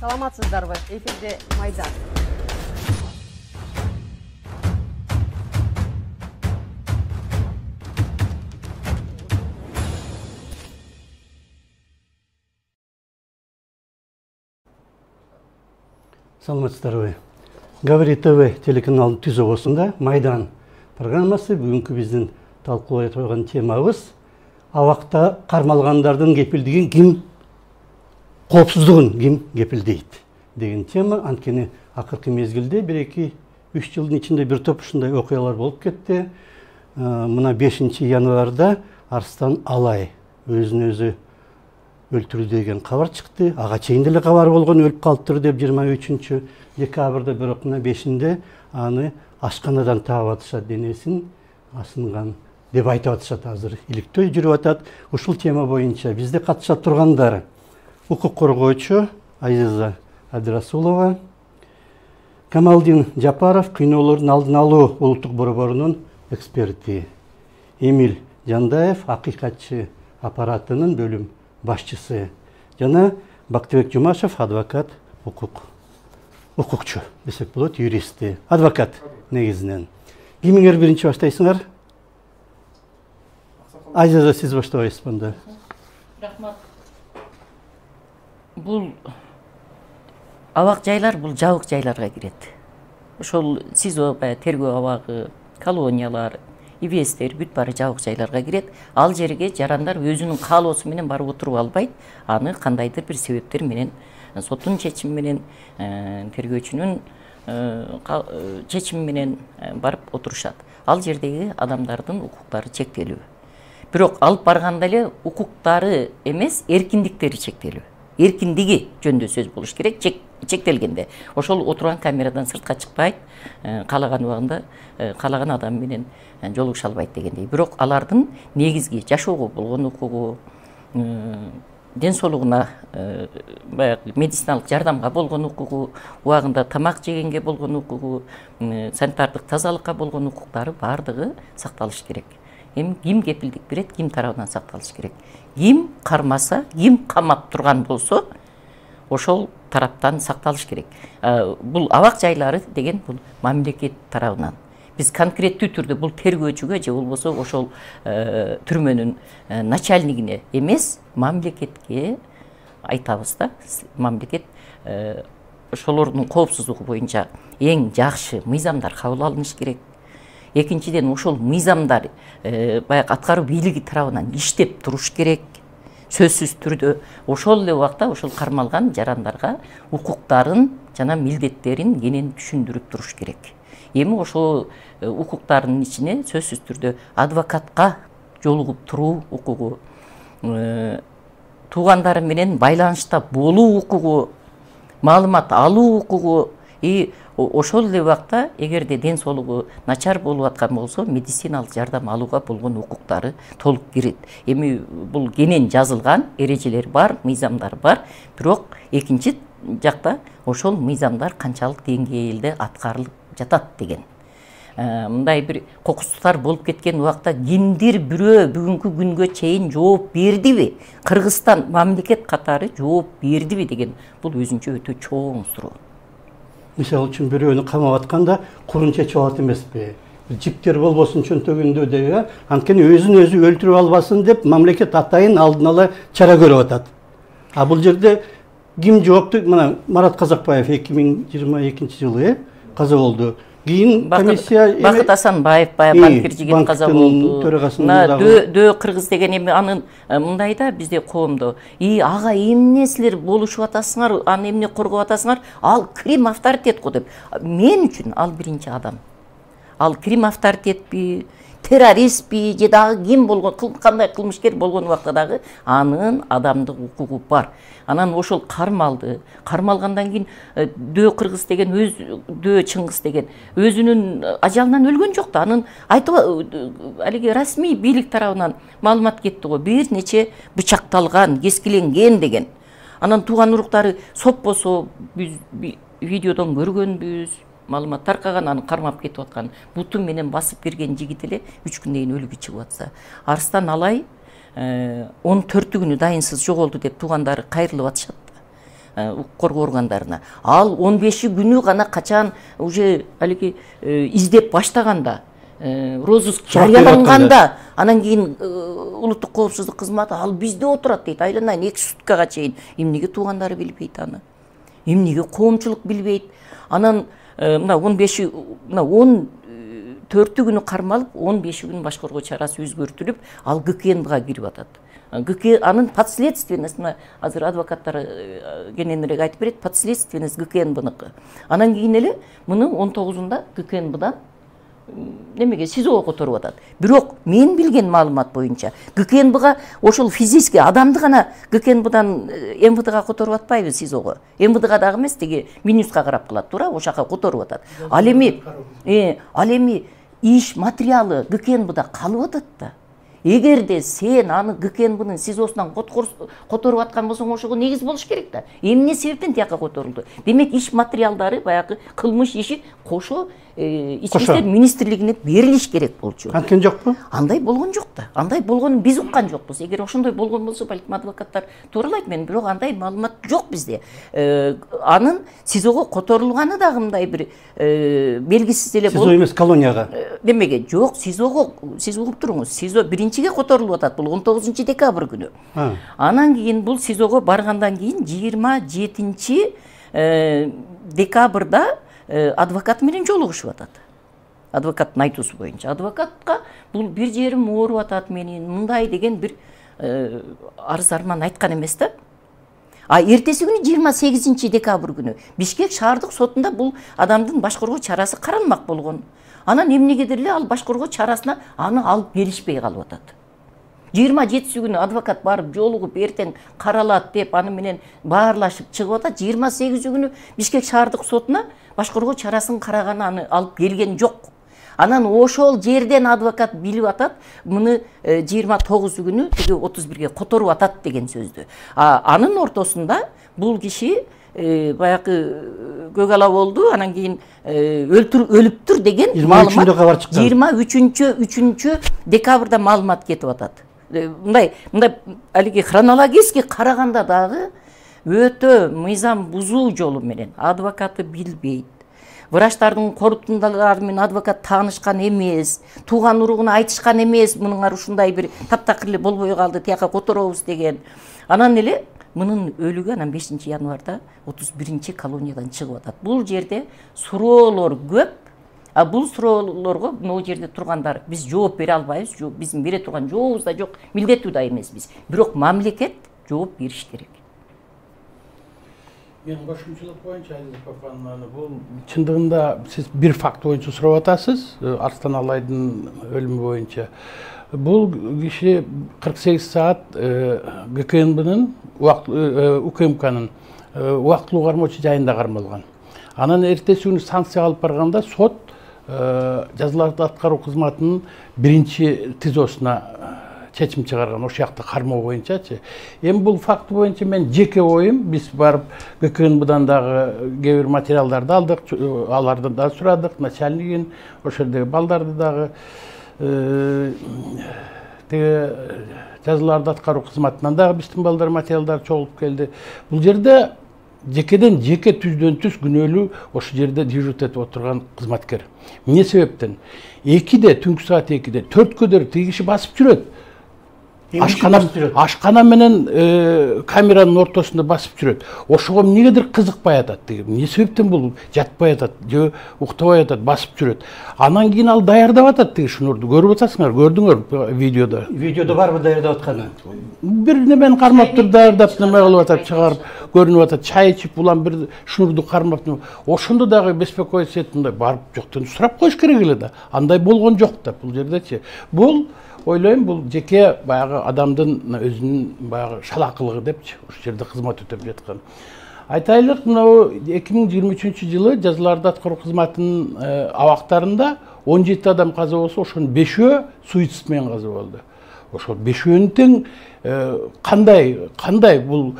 Саламатсыздарбы? Эфирде Майдан. Саламатсыздарбы. Говори ТВ телеканалының түзігісінде Майдан программасы бүгінгі біздің талқылай тұрған темабыз авақта қармалғандардың кепілдеген кім қауіпсіздігін кім кепілдейді деген тема. Анткени ақырғы мезгілде 1-2-3 жылдың ішінде бір топ ушундай окуялар болып кетті. Мына 5 январда Арыстан Алай өзін өзі өлтірді деген хабар шықты. Аға чейінде хабар болған, өліп қалыптыр деп 23 декабрда, бирок мына 5-інде аны ашқанадан таап атышат, денесин асынган деп айтып атышат. Азыр иликтөө жүрүп атат. Ушул тема боюнча бизде катышат тургандар укук коргоочу Айзаза Абдрасулова, Камалдин Жапаров, кыйноолордун алдын алуу улуттук борборунун эксперти, Эмиль Жандаев, акыйкатчы аппаратынын бөлүм башчысы, жана Бактыбек Жумашев, адвокат, укукчу десек болот, юристи, адвокат негизинен. Кимиңер биринчи баштайсыңар? Айзаза, сиз баштабайсыз мында. Рахмат. Бул абак жайлар, бул жабык жайларга кирет. Ошол СИЗО, тергөө абагы, колониялар, ивестер бүт бары жабык жайларга кирет. Ал жерге жарандар өзүнүн каалоосу менен барып отуруп албайт. Аны кандайдыр бир себептер менен, соттун чечими менен, тергөөчүнүн чечими менен барып отурушат. Ал жердеги адамдардын укуктары чектелүү. Бирок алып барганда эле укуктары эмес, эркиндиктери чектелүү. Эркиндиги жөнүндө сөз болуш керек, чектелгенде. Ошол отурган камерадан сыртка чыкпайт, каалаган убагында каалаган адам менен жолугуша албайт дегендей. Бирок алардын негизги жашоого болгон укугу, ден соолугуна баягы медициналык жардамга болгон укугу, убагында тамак жегенге болгон укугу, санитардык тазалыкка болгон укуктары бардыгы сакталыш керек. Эми ким кепилдик берет, ким тарабынан сакталыш керек. Ким кармаса, ким камап турган болсо, ошол тараптан сакталыш керек. Бул абак жайлары деген бул мамлекет тарабынан. Биз конкреттүү түрдө бул тергөөчүгө же болбосо ошол түрмөнүн начальнигине эмес, мамлекетке айтабыз да. Мамлекет ошолордун коопсуздугу боюнча эң жакшы мыйзамдар кабыл алыныш керек. Экинчиден, ошол мыйзамдар баягы аткаруу бийлиги тарабынан иштеп туруш керек. Сөзсүз түрдө ошол эле убакта ошол кармалган жарандарга укуктарын жана милдеттерин кенен түшүндүрүп туруш керек. Эми ошол укуктардын ичине сөзсүз түрдө адвокатка жолугуп туруу укугу, туугандары менен байланышта болуу укугу, маалымат алуу укугу, ошол эле убакта эгерде ден соолугу начар болуп аткан болсо, медициналык жардам алууга болгон укуктары толук кирет. Эми бул кенен жазылган эрежелер бар, мыйзамдар бар, бирок экинчи жакта ошол мыйзамдар канчалык деңгээлде аткарылып жатат деген. Мындай бир кокустуктар болуп кеткен убакта кимдир бирөө бүгүнкү күнгө чейин жооп бердиби? Кыргызстан мамлекет катары жооп бердиби деген бул өзүнчө өтө чоң суроо. Мисалы үчүн бирөөнү камап атканда курун чечип алат эмеспи? Жиптер болбосун чөнтөгүндө деп, анткени өзүн өзү өлтүрүп албасын деп мамлекет атайын алдын ала чара көрүп атат. Бул жерде ким жоопту? Мына Марат Казакбаев 2022 жылы каза болду. Кийин комиссия Бакыт Асанбаев банкир жигит каза болду. Дөө Кыргыз деген эми анын мындай да бизде коомдо ага эмне силер болушуп атасыңар, аны эмне коргоп атасыңар? Ал Крим авторитет го деп. Мен үчүн ал биринчи адам. Ал Крим авторитетпи, террористпи, же дагы ким болгон, кандай кылмышкер болгон убакта дагы анын адамдык укугу бар. Анан ошол кармалды. Кармалгандан кийин Дөө Кыргыз деген, Дөө Чыңгыз деген өзүнүн ажалынан өлгөн жок да. Анын айтып алиги расмий бийлик тарабынан маалымат кетти го. Бир нече бычакталган, кескиленген деген. Анан тууган уруктары соппосо биз видеодон көргөнбүз. Маалымат таркаган, аны кармап кетип аткан. Буту менен басып кирген жигит эле 3 күндөн кийин өлүгү чыгып атса. Арыстан Алай 14 күнү дайынсыз жоголду деп туугандары кайрылып атышат. укук коргоо органдарына. Ал 15 күнү гана качан уже алиги издеп баштаганда, розыск жарыяланганда, анан кийин улуттук коопсуздук кызматы ал бизде отурат дейт. Айланайын 2 суткага чейин. Эмнеге туугандары билбейт аны? Эмнеге коомчулук билбейт? Анан мына 14 күнү кармалып, 15 күнү баш коргоо чарасы өзгөртүлүп, ал ГКНБга кирип атат. Анын подследственность, азыр адвокаттар кененирээк айтып берет, подследственность ГКНБныкы. Анан кийин эле муну 19-унда ГКНБдан немеге СИЗОго которуп атат. Бирок мен билген маалымат боюнча ГКНБга ошол физически адамды гана ГКНБдан МВДга которуп атпайбы СИЗОго. МВДга дагы эмес, тиги Минюстка карап калат, туура, ошака которуп атат. Ал эми иш материалы ГКНБда калып атат да. Эгерде сен аны ГКНБнын СИЗОсунан которуп аткан болсоң, ошого негиз болуш керек да. Эмне себептен тияка которулду? Демек иш материалдары баягы кылмыш иши кошо Ички иштер министрлигине берилиш керек болчу. Анткен жокпу? Андай болгон жок да. Андай болгонун биз уккан жокпуз. Эгер ошондой болгон болсо, балким адвокаттар тууралайт мен, бирок андай маалымат жок бизде. Анын СИЗОго которулганы дагы мындай бир белгисиз эле болуп. СИЗО эмес, колонияга. Демеге жок, СИЗОго, сиз угуп туруңуз. СИЗО биринчиге которулуп атат, бул 19 декабрь күнү. Анан кийин бул СИЗОго баргандан кийин 27 декабрда адвокат менен жолугушуп атат. Адвокаттын айтуусу боюнча. Адвокатка бул бир жерим ооруп атат менин, мындай деген бир арыз арман айткан эмес да. Эртеси күнү 28 декабрь күнү Бишкек шаардык сотунда бул адамдын баш коргоо чарасы каралмак болгон. Анан эмнегедир эле ал баш коргоо чарасына аны алып келишпей калып атат. 27 күнү адвокат барып жолугуп эртең каралат деп аны менен баарлашып чыгып атат. 28 күнү Бишкек шаардык сотуна баш коргоо чарасын караганы аны алып келген жок. Анан ошол жерден адвокат билип атат, муну 29 күнү тиги 31-ге которуп атат деген сөздү. Анын ортосунда бул киши баягы көк ала болду, анан кийин өлүптүр деген маалымат 23 декабрда маалымат кетип атат. Мындай алиги хронологически караганда дагы өтө мыйзам бузуу жолу менен адвокаты билбейт. Врачтардын коруптундалары менен адвокат таанышкан эмес, тууган уругуна айтышкан эмес, мунуңар ушундай бир таптакыр эле болбой калды, тияка которобуз деген. Анан эле мунун өлүгү анан 5 январда 31 колониядан чыгып атат. Бул жерде суроолор көп. Бул суроолорго могу жерде тургандар биз жооп бере албайбыз. Биздин бере турган жообуз да жок, милдеттүү да эмеспиз. Бирок мамлекет жооп бериш керек. Мен кошумчулук боюнча бул чындыгында сиз бир факт боюнча сурап атасыз, Арстан Алайдын өлүмү боюнча. Бул киши 48 саат ГКНБнын УКМКнын убактылуу кармоочу жайында кармалган. Анан эртеси күнү санкция алып барганда сот жазаларды аткаруу кызматынын биринчи ТИЗОсуна чечим чыгарган, ошол жакта кармоо боюнчачы. Эми бул факт боюнча мен жеке оюм, биз барып ГКНБдан дагы кээ бир материалдарды алдык, алардан да сурадык, начальнигин, ошол жердеги балдарды дагы жазаларды аткаруу кызматынан дагы биздин балдар материалдар чогулуп келди. Бул жерде жекеден жеке түздөн түз күнөөлүү ошол жерде дежурить этип отурган кызматкер. Эмне себептен? 2-де, түнкү саат 2-де, 4-кө тиги киши басып жүрөт. Ашкана менен камеранын ортосунда басып жүрөт. Ошого эмнегедир кызыкпай атат деген. Эмне себептен бул жатпай атат, же уктабай атат, басып жүрөт. Анан кийин ал даярдап атат тиги шнурду. Көрүп атасыңар, көрдүңөр видеодо. Видеодо барбы даярдап атканы? Бир немени кармап туруп даярдап неме кылып атат, чыгарып көрүнүп атат. Чай ичип улам бир шнурду кармап. Ошондо дагы беспокоиться этип мындай барып жоктон сурап коюш керек эле да. Андай болгон жок да бул жердечи. Бул ойлойм, бул жеке баягы адамдын өзүнүн баягы шалакылыгы депчи, ошол жерде кызмат өтөп жаткан. Айтайлык, мына 2023-жылы жазаларды аткаруу кызматынын абактарында 17 адам каза болсо, ошонун 5-өө суицид менен каза болду. Ошол 5-өөнүн тең кандай бул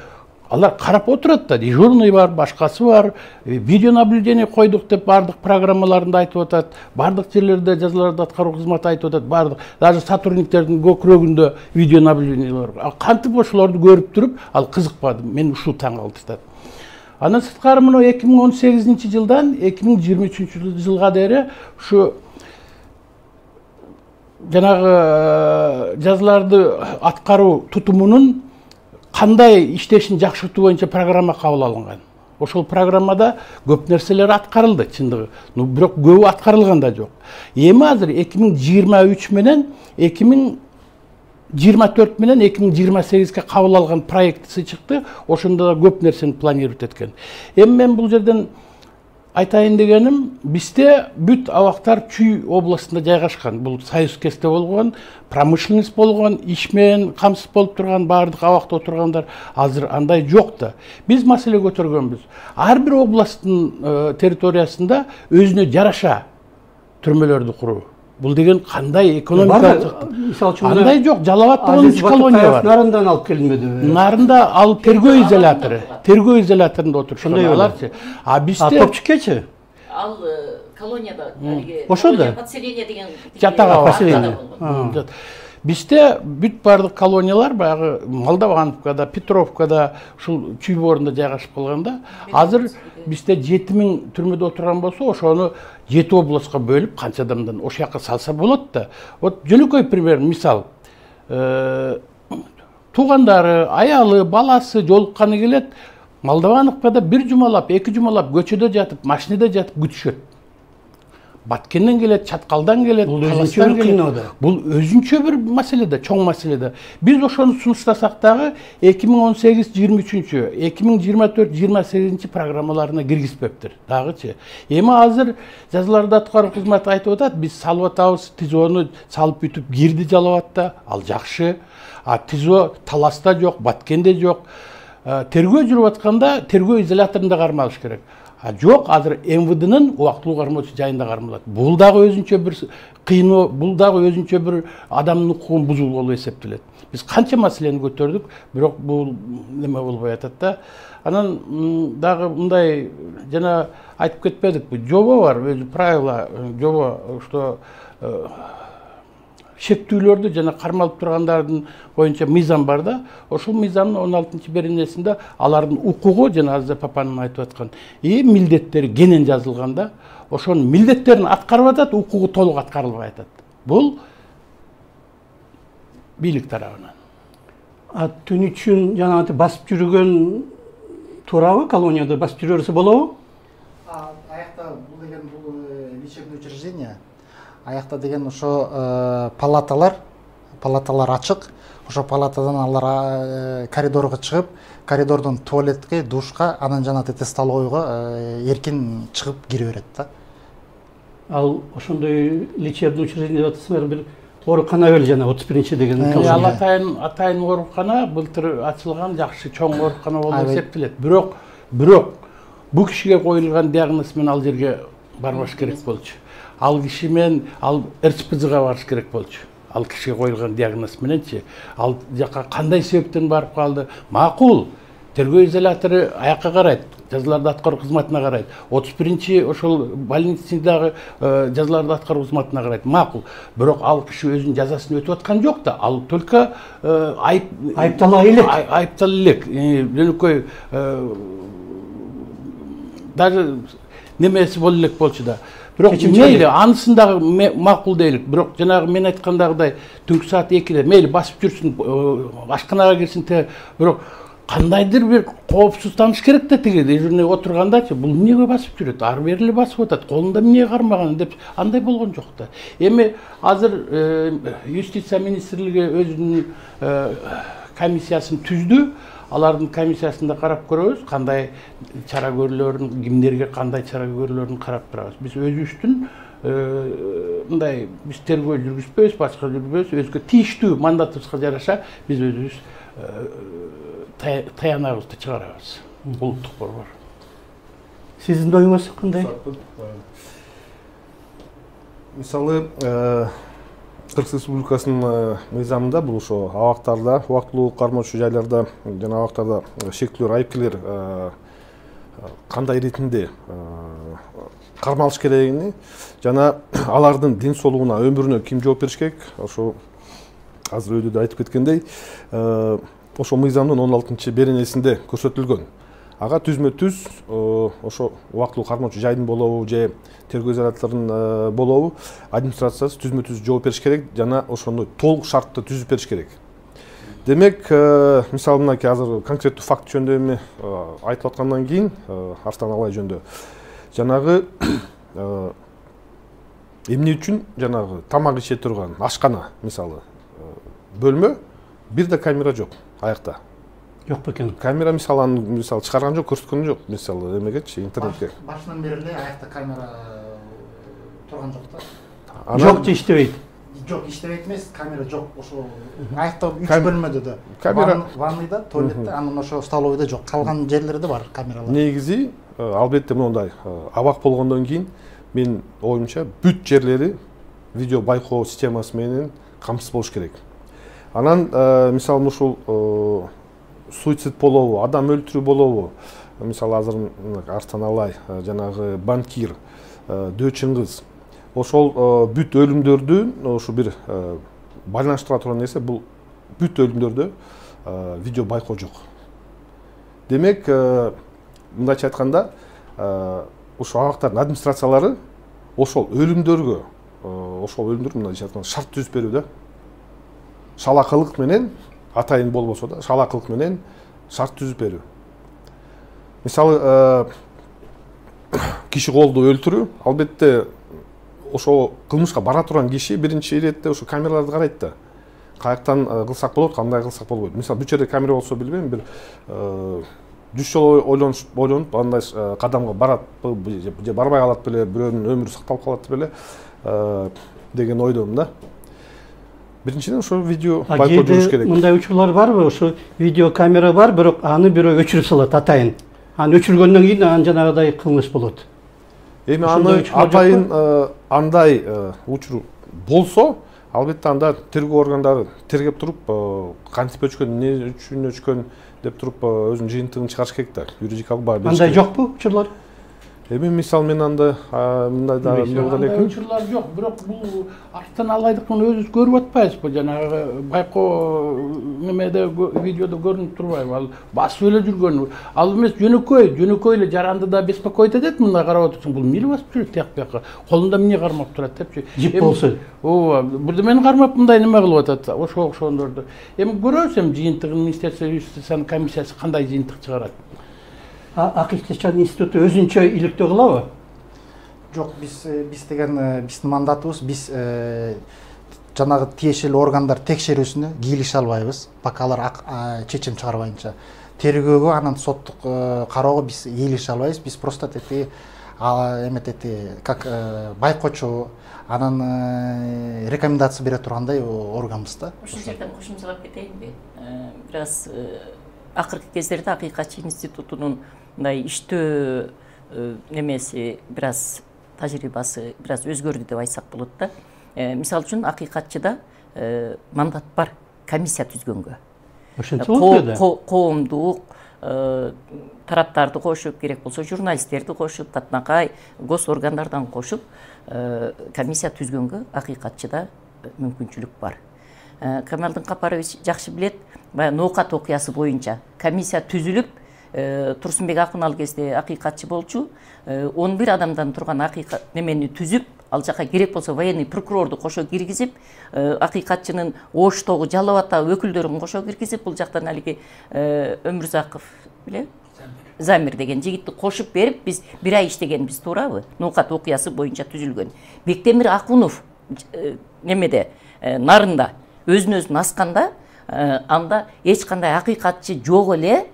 алар карап отурат да, дежурный бар, башкасы бар, видеонаблюдение койдук деп бардык программаларында айтып атат, бардык жерлерде жазаларды аткаруу кызматы айтып атат, бардык, даже сотрудниктердин көкүрөгүндө видеонаблюдение бар. Кантип ошолорду көрүп туруп, ал кызыкпады, мен ушул таң калтыртат. Андан сырткары мына 2018 жылдан 2023 жылга дейин ушу жанагы жазаларды аткаруу тутумунун кандай иштешин жакшыртуу боюнча программа кабыл алынган. Ошол программада көп нерселер аткарылды чындыгы. Бирок көбү аткарылган да жок. Эми азыр 2023 менен 2024 менен 2028ге кабыл алган проектisi чыкты. Ошондо да көп нерсени планировать эткен. Эми мен бул жерден айтайын дегеним, бизде бүт абактар Чүй областында жайгашкан. Бул союз кесте болгон, промышленность болгон, иш менен камсыз болуп турган баардык абакта отургандар азыр андай жок да. Биз маселе көтөргөнбүз. Ар бир областтын территориясында өзүнө жараша түрмөлөрдү куруу. Бул деген кандай экономикалык андай жок. Жалалатта 10 колония бар. Нарындан алып келинбедиби? Нарында алып тергөө изолятору. Тергөө изоляторунда отурушкан аларчы. А бизде Топчукечи? Ал колонияда ошондо подселение деген жатага поселение. Бизде бүт бардык колониялар баягы Молдавановкада, Петровкада, ушул Чүй боорунда жайгашып калганда, азыр бизде 7000 түрмөдө отурган болсо, ошону 7 областка бөлүп, канча адамдан ошол жака салса болот да. Вот жөнөкөй пример, мисал, туугандары, аялы, баласы жолукканы келет, Молдавановкада 1 жумалап, 2 жумалап көчөдө жатып, машинада жатып күтүшөт. Баткенден келет, Чаткалдан келет, Таластан келет. Бул өзүнчө бир маселе да, чоң маселе да. Биз ошону сунуштасак дагы 2018-23, 2024-28 программаларына киргизбептир. Дагычы. Эми азыр жазаларды аткаруу кызматы айтып атат, биз салып атабыз, ТИЗОну салып бүтүп кирди жалап атты. Ал жакшы. А ТИЗО Таласта жок, Баткенде жок. Тергөө жүрүп атканда тергөө изоляторунда кармалыш керек. Жок, азыр МВДнын убактылуу кармоочу жайында кармалат. Бул дагы өзүнчө бир кыйноо, бул дагы өзүнчө бир адамдын укугун бузуу болуп эсептелет. Биз канча маселени көтөрдүк, бирок бул неме болбой атат да. Анан дагы мындай жана айтып кетпедикпи, жобо бар, өзү правила, жобо, что шектүүлөрдү жана кармалып тургандардын боюнча мыйзам бар да. Ошол мыйзамдын 16-беренесинде алардын укугу жана азыр папанын айтып аткан милдеттери кенен жазылган да. Ошонун милдеттерин аткарып атат, укугу толук аткарылбай атат. Бул бийлик тарабынан. Түн үчүн жанагы басып жүргөн туурабы, колонияда басып жүрөрсө болобу? Аякта бул деген бул лечебный учреждение. Аякта деген ошо палаталар ачык. Ошо палатадан алар коридорго чыгып, коридордон туалетке, душка, анан жана столовойго эркин чыгып кире берет да. Ал ошондой лечебный учреждение деп атасыңар, бир оорукана беле жана 31 деген. Ал атайын оорукана былтыр ачылган жакшы чоң оорукана болуп эсептелет. Бирок бул кишиге коюлган диагноз менен ал жерге барбаш керек болчу. Ал киши менен ал РЦПЗга барыш керек болчу. Ал кишиге коюлган диагноз мененчи, ал жака кандай себептен барып калды? Макул. Тергөө изолятору аякка карайт, жазаларды аткаруу кызматына карайт. 31 ошол больницадагы жазаларды аткаруу кызматына карайт. Макул. Бирок ал киши өзүнүн жазасын өтүп аткан жок да. Ал только айыптала элек. Жөнөкөй даже немеси боло элек болчу да. Бирок мейли анысын дагы макул дейлик. Бирок жанагы мен айткандагыдай түнкү саат 2-де мейли басып жүрсүн, ашканага кирсин, бирок кандайдыр бир коопсузданыш керек да тиги дежурный отургандачы. Бул эмнеге басып жүрөт? Ар бери эле басып атат. Колунда эмне кармаган деп андай болгон жок да. Эми азыр юстиция министрлиги өзүнүн комиссиясын түздү. Алардын комиссиясында карап көрөбүз, кандай чара көрүлөрүн, кимдерге кандай чара көрүлөрүн карап турабыз. Биз өзүбүздүн мындай биз тергөө жүргүзбөйбүз, башка жүргүзбөйбүз, өзгө тийиштүү мандатыбызга жараша биз өзүбүз таянагыбызды чыгарабыз. Улуттук борбор. Сиздин оюңуз кандай? Мисалы, Кыргыз Республикасынын мыйзамында бул ошо абактарда, убактылуу кармоочу жайларда жана абактарда шектүүлөр, айыпкерлер кандай иретинде кармалыш керегини жана алардын ден соолугуна, өмүрүнө ким жооп бериш керек? Ошо азыр өйдө да айтып кеткендей, ошо мыйзамдын 16-беренесинде көрсөтүлгөн. ага түзмө-түз ошо убактылуу кармоочу жайдын болобу же тергөө изоляторунун болобу администрациясы түзмө-түз жооп бериш керек жана ошондой толук шартты түзүп бериш керек. Демек, мисалы мынакей азыр конкреттүү факт жөнүндө эми айтып аткандан кийин Арстан Алай жөнүндө жанагы эмне үчүн жанагы тамак иче турган ашкана мисалы бөлмө бир да камера жок аякта. Жок бекен. Камера мисалы чыгарган жок, көрсөткөн жок мисалы эмегечи интернетке. Башынан бери эле аякта камера турган жок да. Жок же иштебейт. Жок иштебейт эмес, камера жок. Ошо аякта 3 бөлмөдө да. Камера ванныйда, туалетте, анан ошо столовыйда жок. Калган жерлерде бар камералар. Негизи албетте мындай абак болгондон кийин мен оюмча бүт жерлери видео байкоо системасы менен камсыз болуш керек. Анан мисалы ушул суицид болобу, адам өлтүрүү болобу, мисалы азыр Арстан Алай жанагы банкир Дөчүн кыз ошол бүт өлүмдөрдү ошо бир байланыштыра турган нерсе бул бүт өлүмдөрдө видео байкоо жок. Демек, мындайча айтканда ошол абактардын администрациялары ошол өлүмдөргө мындайча айтканда шарт түзүп берүү да. Шалакылык менен атайын болбосо да шалакылык менен шарт түзүп берүү. Мисалы киши колду өлтүрүү албетте ошо кылмышка бара турган киши биринчи иретте ошо камераларды карайт да. Каяктан кылсак болот, кандай кылсак болбойт. Мисалы бүт жерде камера болсо билбейм, бир 3 жолу ойлонуп андай кадамга барат же барбай калат беле, бирөөнүн өмүрү сакталып калат беле деген ойдомун да. Биринчиден ошо видео байкоо жүрүш керек. Мындай учурлар барбы? Ошо видео камера бар, бирок аны бирөө өчүрүп салат атайын. Аны өчүргөндөн кийин аны жанагыдай кылмыш болот. Эми аны атайын андай учур болсо, албетте анда тергөө органдары тергеп туруп, кантип өчкөн, эмне үчүн өчкөн деп туруп өзүнүн жыйынтыгын чыгарыш керек да. Юридикалык баа бериш керек. Андай жокпу учурлар? Эми мисалы мен анда мындай да Андай учурлар жок, бирок бул Арстан Алайдыкын өзүбүз көрүп атпайбызбы? Жанагы байкоо немеде видеодо көрүнүп турбайбы? Ал басып эле жүргөн. Ал эмес жөнөкөй эле жарандыда беспокоить этет, мындай карап отурсаң, бул эмне басып жүрөт тияк бияка? Колунда эмне кармап турат депчи. Жип болсо. Ооба, бирдемени кармап мындай неме кылып атат. Ошондорду. Эми көрөбүз эми жыйынтыгын Министерство юстициясынын комиссиясы кандай жыйынтык чыгарат. Акыйкатчылык институту өзүнчө иликтөө кылабы? Жок, биз деген биздин мандатыбыз биз жанагы тиешелүү органдар текшерүүсүнө кийлише албайбыз, пока алар чечим чыгарбайынча. Тергөөгө анан соттук кароого биз кийлише албайбыз. Биз просто как байкоочу анан рекомендация бере тургандай органбыз да. Ушул жерден кошумчалап кетейинби? Бир аз акыркы кездерде Акыйкатчы институтунун мындай иштөө немеси бир аз тажрыйбасы бир аз өзгөрдү деп айтсак болот да. Мисалы үчүн Акыйкатчыда мандат бар комиссия түзгөнгө. Ошентип болот да. Коомдук тараптарды кошуп, керек болсо журналисттерди кошуп, татынакай гос органдардан кошуп комиссия түзгөнгө Акыйкатчыда мүмкүнчүлүк бар. Камалдын Капарович жакшы билет, баягы ноокат окуясы боюнча комиссия түзүлүп, Турсунбек Акын ал кезде акыйкатчы болчу, 11 адамдан турган акыйкат немени түзүп, ал жака керек болсо военный прокурорду кошо киргизип, акыйкатчынын Оштогу Жалал Ата өкүлдөрүн кошо киргизип, бул жактан алиги Өмүрзаков биле Замир деген жигитти кошуп берип, биз бир ай иштегенбиз, туурабы? Ноокат окуясы боюнча түзүлгөн. Бектемир Акунов немеде нарында өзүн асканда, анда эч кандай акыйкатчы жок эле.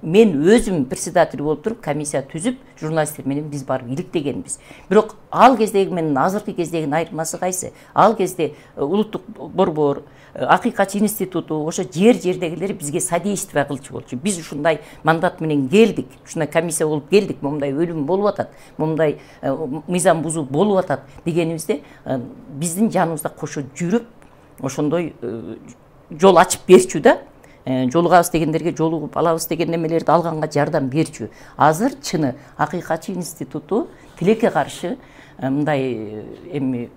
Мен өзүм председатель болуп туруп, комиссия түзүп, журналисттер менен биз барып иликтегенбиз. Бирок ал кездеги менен азыркы кездегинин айырмасы кайсы? Ал кезде улуттук борбор, Акыйкатчы институту, ошо жердегилер бизге содействие кылчу болчу. Биз ушундай мандат менен келдик, ушундай комиссия болуп келдик, момундай өлүм болуп атат, момундай мыйзам бузуу болуп атат дегенибизде биздин жаныбызда кошо жүрүп, ошондой жол ачып берчү да. Жолугабыз дегендерге жолугуп алабыз деген немелерди алганга жардам берчү. Азыр чыны Акыйкатчы институту тилекке каршы мындай эми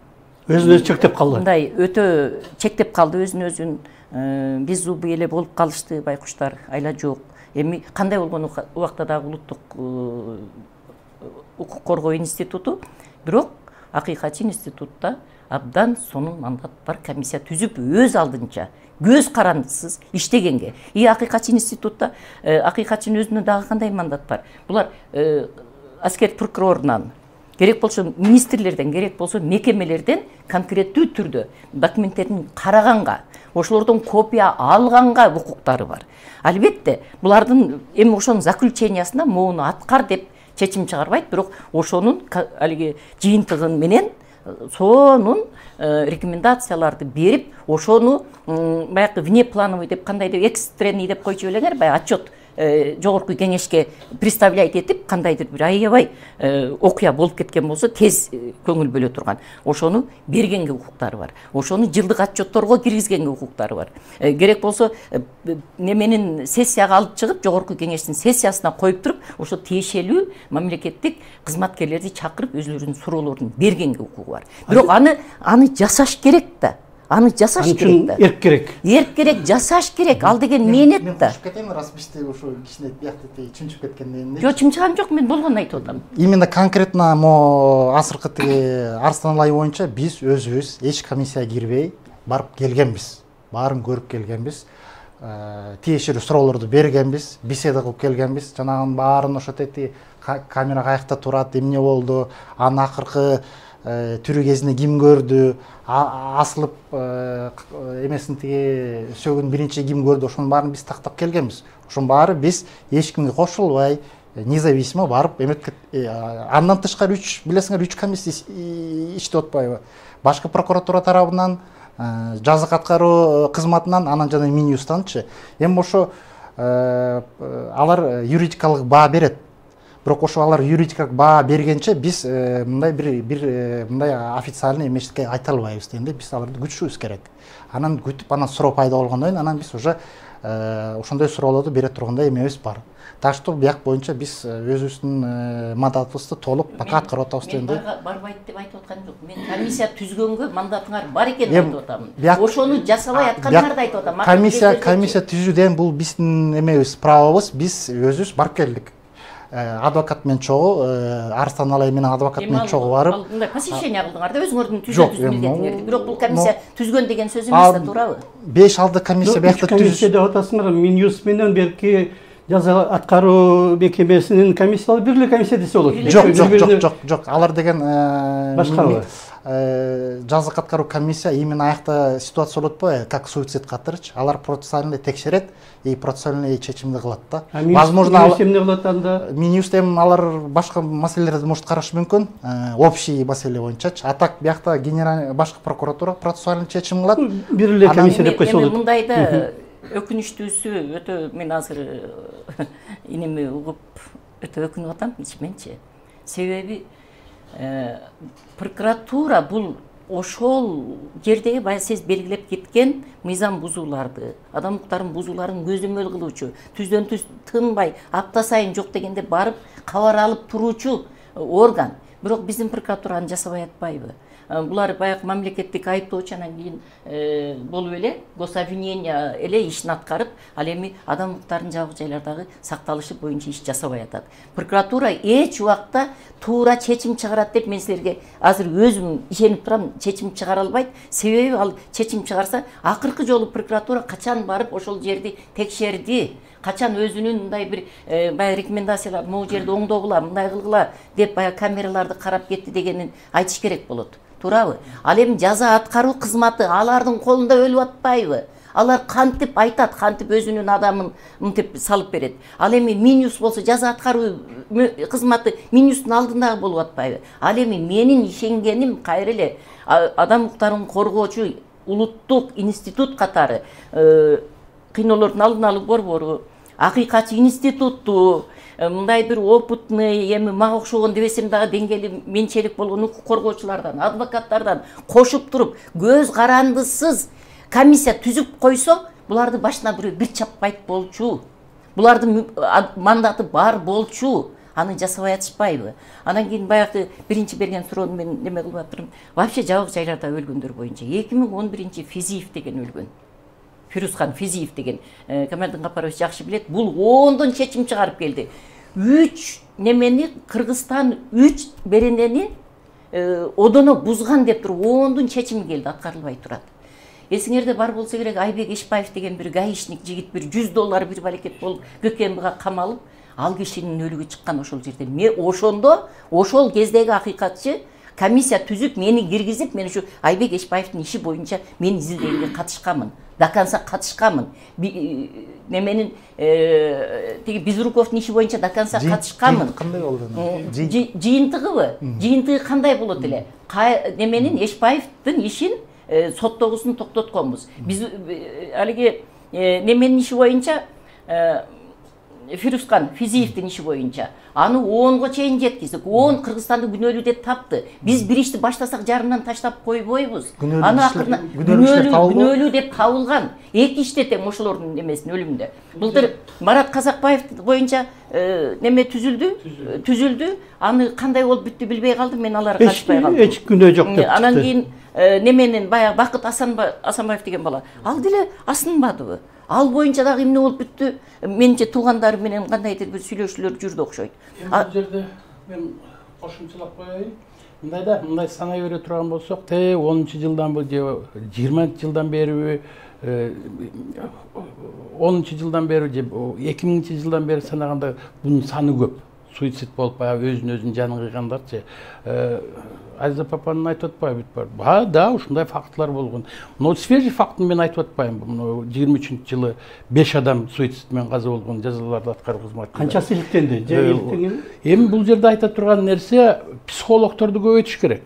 өзүн өзү чектеп калды. Мындай өтө чектеп калды өзүн өзүн. Биз зубы эле болуп калышты, байкуштар айла жок. Эми кандай болгон убакта дагы улуттук укук коргоо институту, бирок акыйкатчы институтта абдан сонун мандат бар, комиссия түзүп өз алдынча көз карандысыз иштегенге. Акыйкатчы институтта акыйкатчынын өзүнө дагы кандай мандат бар? Булар аскер прокурорунан, керек болсо министрлерден, керек болсо мекемелерден конкреттүү түрдө документтерин караганга, ошолордон копия алганга укуктары бар. Албетте, булардын эми ошонун заключениясына моуну аткар деп чечим чыгарбайт, бирок ошонун алиги жыйынтыгын менен сонун рекомендацияларды берип, ошону баягы внеплановый деп кандай деп экстренный деп койчу белеңер, баягы отчет жогорку кеңешке представлять этип, кандайдыр бир аябай окуя болуп кеткен болсо тез көңүл бөлө турган, ошону бергенге укуктары бар. Ошону жылдык отчетторго киргизгенге укуктары бар. Керек болсо неменин сессияга алып чыгып, жогорку кеңештин сессиясына коюп туруп, ошо тиешелүү мамлекеттик кызматкерлерди чакырып өзлөрүнүн суроолорун бергенге укугу бар. Бирок аны жасаш керек да. Аны жасаш керек да. Эрк керек. Эрк керек, жасаш керек. Ал деген менет да. Мен кошуп кетейин, раз бизде ошо кичине биякта чынчып кеткенден. Жок, чымчыган жок, мен болгонун айтып атам. Именно конкретно мо азыркы тиги Арстан алайы боюнча биз өзүбүз эч комиссияга кирбей барып келгенбиз. Баарын көрүп келгенбиз. Тиешелүү суроолорду бергенбиз, беседа кылып келгенбиз. Жанагынын баарын ошо тети камера каякта турат, эмне болду, анын акыркы түрү кезинде ким көрдү, асылып эмесин тиги сөгүн биринчи ким көрдү, ошонун баарын биз тактап келгенбиз. Ошонун баары биз эч кимге кошулбай, независимо барып эметке. Андан тышкары билесиңер 3 комиссия иштеп атпайбы? Башкы прокуратура тарабынан, жазык аткаруу кызматынан, анан жана Минюстанчы. Эми ошо алар юридикалык баа берет. Бирок ошо алар юридикалык баа бергенче биз мындай бир мындай официальный эмеске айта албайбыз дегенде, биз аларды күтүшүбүз керек. Анан күтүп, анан суроо пайда болгондон кийин анан биз уже ошондой суроолорду бере тургандай эмебиз бар. Так что бияк боюнча биз өзүбүздүн мандатыбызды толук пока аткарып атабыз дегенде. Мен барбайт деп айтып атканым жок. Мен комиссия түзгөнгө мандатыңар бар экенин айтып атам. Ошону жасабай атканыңарды айтып атам. Комиссия түзүүдөн бул биздин эмебиз, правобуз. Биз өзүбүз барып келдик. Адвокат менен чогуу, Арстан алай менен адвокат менен чогуу барып. Мындай посещение кылдыңар да, өзүңөрдүн түзгөндүңөрдү. Бирок бул комиссия түзгөн деген сөз эмес да, туурабы? 5-6 комиссия биякта комиссия деп атасыңар, Минюс менен берки жаза аткаруу мекемесинин комиссиялары бир эле комиссия десе болот. Жок. Алар деген башкабы? Жазык аткаруу комиссия именно аякта ситуация болот го, как суицид катырчы. Алар процессуальный текшерет и процессуальный чечимди кылат да. Возможно, эмне кылат анда? Минюстем алар башка маселелерди может карашы мүмкүн, общий маселе боюнчачы. А так биякта генеральный башкы прокуратура процессуальный чечим кылат. Бир эле комиссия деп койсо болот. Мындайда өкүнүчтүүсү, өтө мен азыр инеми угуп өтө өкүнүп атам ичименчи. Себеби прокуратура бул ошол жердеги баягы сиз белгилеп кеткен мыйзам бузууларды, адам укуктарын бузууларын көзөмөл кылуучу, түздөн түз тынбай апта сайын жок дегенде барып кабар алып туруучу орган. Бирок биздин прокуратура аны жасабай атпайбы? Булар баягы мамлекеттик айыптоочу, анан кийин болуп эле гособвинение эле ишин аткарып, ал эми адам укуктарынын жабык жайлардагы сакталышы боюнча иш жасабай атат. Прокуратура эч убакта туура чечим чыгарат деп мен силерге азыр өзүм ишенип турам, чечим чыгара албайт. Себеби ал чечим чыгарса, акыркы жолу прокуратура качан барып ошол жерди текшерди, качан өзүнүн мындай бир баягы рекомендациялар, могу жерди оңдогула, мындай кылгыла деп баягы камераларды карап кетти дегенин айтыш керек болот. Туурабы? Ал эми жаза аткаруу кызматы алардын колунда өлүп атпайбы? Алар кантип айтат, кантип өзүнүн адамын мынтип салып берет. Ал эми Минюс болсо жаза аткаруу кызматы Минюстун алдында болуп атпайбы? Ал эми менин ишенгеним кайра эле адам укуктарын коргоочу улуттук институт катары кыйноолордун алдын алуу борбору, акыйкатчы институтту, мындай бир опытный эми мага окшогон дебесем дагы деңгээли менчелик болгон укук коргоочулардан, адвокаттардан кошуп туруп көз карандысыз комиссия түзүп койсо, буларды башына бир чаппайт болчу. Булардын мандаты бар болчу. Аны жасабай атышпайбы? Анан кийин баягы биринчи берген суроону мен неме кылып атырмын. Вообще жабык жайларда өлгөндөр боюнча 2011 Физиев деген өлгөн. Фирузхан Физиев деген Камалдин Капарович жакшы билет. Бул ондон чечим чыгарып келди. 3 немени Кыргызстан 3 беренени одоно бузган деп туруп ондун чечими келди, аткарылбай турат. Эсиңерде бар болсо керек, Айбек Эшбаев деген бир гаишник жигит бир $100 бир балекет болуп ГКМга камалып, ал кишинин өлүгү чыккан ошол жерде. Мен ошондо, ошол кездеги акыйкатчы комиссия түзүп, мени киргизип, мен ушу Айбек Эшбаевдин иши боюнча мен изилдегенге катышканмын. До конца катышканмын. Неменин тиги Безруковдун иши боюнча до конца катышканмын. Кандай болду? Жыйынтыгыбы? Жыйынтыгы кандай болот эле? Неменин Эшбаевдин ишин соттогусун токтотконбуз. Биз алиги неменин иши боюнча Фирузхан Физиевдин иши боюнча аны 10го чейин жеткиздик. 10 Кыргызстанды күнөөлүү деп тапты. Биз бир ишти баштасак жарымдан таштап койбойбуз. Аны акырында күнөөлүү деп табылган. 2 иште тең ошолордун эмесин өлүмүндө. Былтыр Марат Казакбаев боюнча неме түзүлдү. Аны кандай болуп бүттү билбей калдым. Мен аларга катышпай калдым. Эч күнөө жок деп. Анан кийин неменин баягы Бакыт Асанбаев деген бала. Ал деле асынбадыбы? Ал боюнча дагы эмне болуп бүттү? Менче туугандары менен кандайдыр бир сүйлөшүүлөр жүрдү окшойт. Бул жерде мен кошумчалап коеюн. Мындай санай бере турган болсок, 10-жылдан бери же 20-жылдан бери 10-жылдан бери же 2000-жылдан бери санаганда бунун саны көп. Суицид болуп баягы өзүн жанын кыйгандарчы. Азиза Папанын айтып атпайбы бар. Да, ушундай фактылар болгон. Но свежий фактын мен айтып атпайм. 23-жылы 5 адам суицид менен каза болгон жазаларды аткаруу кызматында. Канчасы иликтенди? Же иликтенген? Эми бул жерде айта турган нерсе психологторду көбөйтүш керек.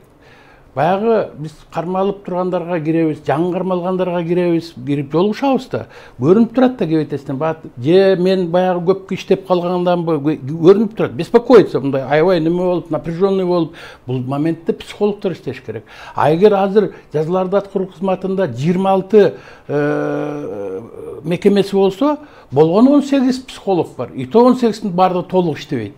Баягы биз кармалып тургандарга киребиз, жаңы кармалгандарга киребиз, кирип жолугушабыз да. Көрүнүп турат да кебетесинен. Же мен баягы көп иштеп калганданбы, көрүнүп турат. Беспокоиться, мындай аябай неме болуп, напряженный болуп, бул моментте психологтор иштеш керек. Эгер азыр жазаларды аткаруу кызматында 26 мекемеси болсо, болгону 18 психолог бар. И то 18-тин баардыгы толук иштебейт.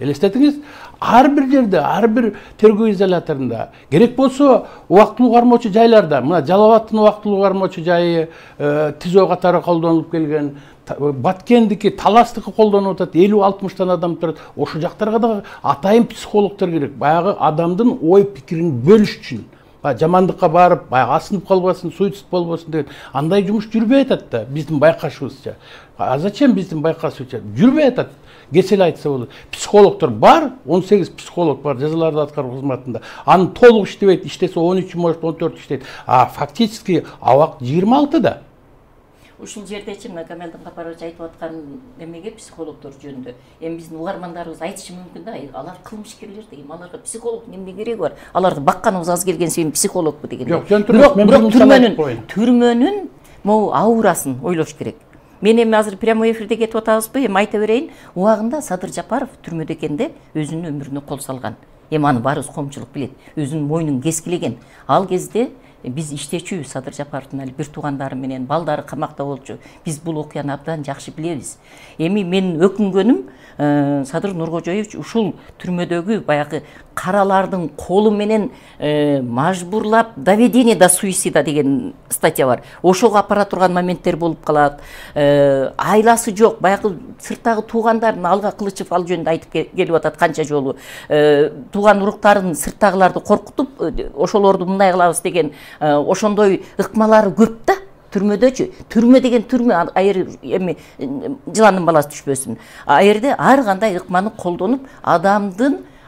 Элестетиңиз, ар бир жерде, ар бир тергөө изоляторунда, керек болсо убактылуу кармоочу жайларда, мына Жалал-Абадтын убактылуу кармоочу жайы ТИЗО катары колдонулуп келген, Баткендики, Таластыкы колдонуп атат, 50-60 адам турат. Ошол жактарга да атайын психологдор керек. Баягы адамдын ой пикирин бөлүш үчүн. Жамандыкка барып, баягы асынып калбасын, суицид болбосун деген. Андай жумуш жүрбөй атат да, биздин байкашыбызча. А зачем биздин байкашыбызча? Жүрбөй атат. Кесел айтса болот. Психологдор бар, 18 психолог бар жазаларды аткаруу кызматында. Аны толук иштебейт, иштесе 13, может 14 иштейт. А фактически абак 26 да. Ушул жердечи мына Камалдин Капарович айтып аткан эмеге психологдор жөнүндө. Эми биздин угармандарыбыз айтышы мүмкүн да, алар кылмышкерлер деген, аларга психолог эмне кереги бар? Аларды бакканыбыз аз келген себеби психологпу деген. Бирок түрмөнүн могу аурасын ойлош керек. Мен эми азыр прямой эфирде кетип атабызбы? Эми айта берейин, убагында Садыр Жапаров түрмөдө экенде өзүнүн өмүрүнө кол салган. Эми аны баарыбыз коомчулук билет. Өзүнүн мойнун кескилеген. Ал кезде биз иштечү Садыр Жапаровдун бир туугандары менен балдары камакта болчу. Биз бул окуяны абдан жакшы билебиз. Эми менин өкүнгөнүм Садыр Нуркожоевич ушул түрмөдөгү баягы каралардын колу менен мажбурлап доведение до суицида деген статья бар. Ошого апара турган моменттер болуп калат. Айласы жок, баягы сырттагы туугандарын Алга Кылычев ал жөнүндө айтып келип атат канча жолу. Тууган уруктарын сырттагыларды коркутуп, ошолорду мындай кылабыз деген ошондой ыкмалары көп да. Түрмөдөчү. Түрмө деген түрмө, айыр эми жыландын баласы түшпөсүн. Айырда ар кандай ыкманы колдонуп,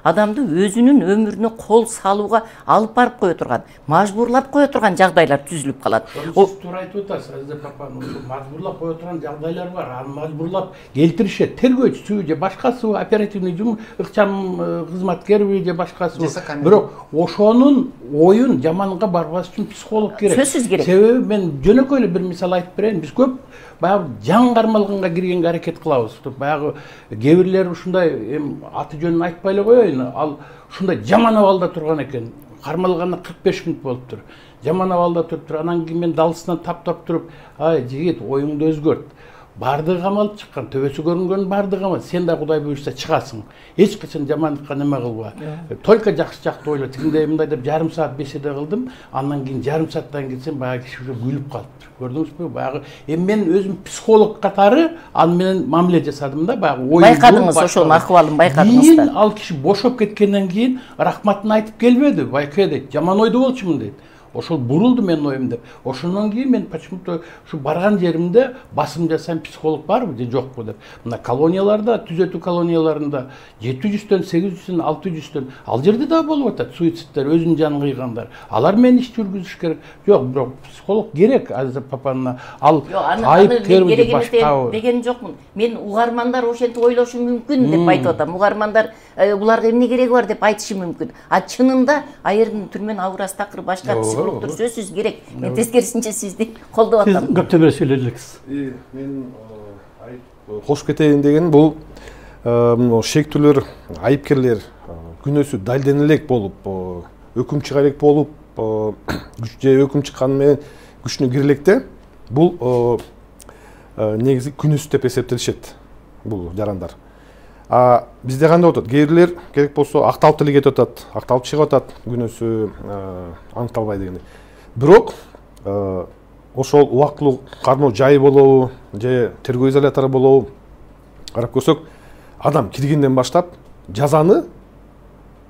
адамды өзүнүн өмүрүнө кол салууга алып барып кое турган, мажбурлап кое турган жагдайлар түзүлүп калат. Сиз туура айтып атасыз, Азиза Папа, мажбурлап кое турган жагдайлар бар. Аны мажбурлап келтиришет. Тергөөчүсү же башкасы, оперативный ыкчам кызматкери же башкасы. Бирок ошонун оюн жаманга барбаш үчүн психолог керек. Сөзсүз керек. Себеби мен жөнөкөй эле бир мисал айтып берейин. Биз көп баягы жаңы кармалганга киргенге аракет кылабыз. Баягы кээ бирлер ушундай аты жөнүн айтпай эле коеюн. Ал ушундай жаман абалда турган экен. Кармалганына 45 мүнөт болуптур. Жаман абалда туруптур. Анан кийин мен далысынан таптап туруп, "Ай, жигит, оюңду өзгөрт. бардығы қамалып шыққан, төбесі көрінген бардығы қамал. Сен де Құдай бұйырса шығасың. Ешқашан жамандыққа неме қылба. Только жақсы ойла. Тігінде мындай деп жарым саат беседе қылдым. Андан кейін жарым сааттан кетсем баяғы кіші уже күліп қалыпты. Көрдіңіз бе? Баяғы мен өзім психолог қатары менен мамиле жасадым да, баяғы ой. Байқадыңыз, ошол ахуалын байқадыңыз да. Ал киши бошоп кеткенден кейін рахматын айтып келбеді. Байка дейт, жаман ойда болчумун дейт. Ошол бурулду менин оюм деп. Ошондон кийин мен почему-то ушу барган жеримде басым жасайм, психолог барбы же жокпу деп. Мына колонияларда, түзөтүү колонияларында 700төн, 800төн, 600төн ал жерде да болуп атат суицидтер, өзүнүн жанын кыйгандар. Алар менен иш жүргүзүш керек. Жок, бирок психолог керек. Азыр папанына ал айып керби башка деген жокмун. Мен угармандар ошентип ойлошу мүмкүн деп айтып атам. Угармандар буларга эмне кереги бар деп айтышы мүмкүн. А чынында айырдын түрмен ауырасы такыр башка психологдор сөзсүз керек. Мен тескерисинче сизди колдоп атам. Сиз көптөн бери сүйлөдүңүз. Мен кош кетейин деген бул шектүүлөр, айыпкерлер күнөөсү далден элек болуп, өкүм чыга элек болуп, же өкүм чыкканы менен күчүнө кире электе бул негизи күнөөсү деп эсептелишет бул жарандар. Бизде кандай болот? Кээ бирлер керек болсо акталып деле кетип атат, акталып чыгып атат, күнөөсү аныкталбай дегендей. Бирок ошол убактылуу кармоо жайы болобу, же тергөө изолятору болобу карап көрсөк, адам киргенден баштап жазаны,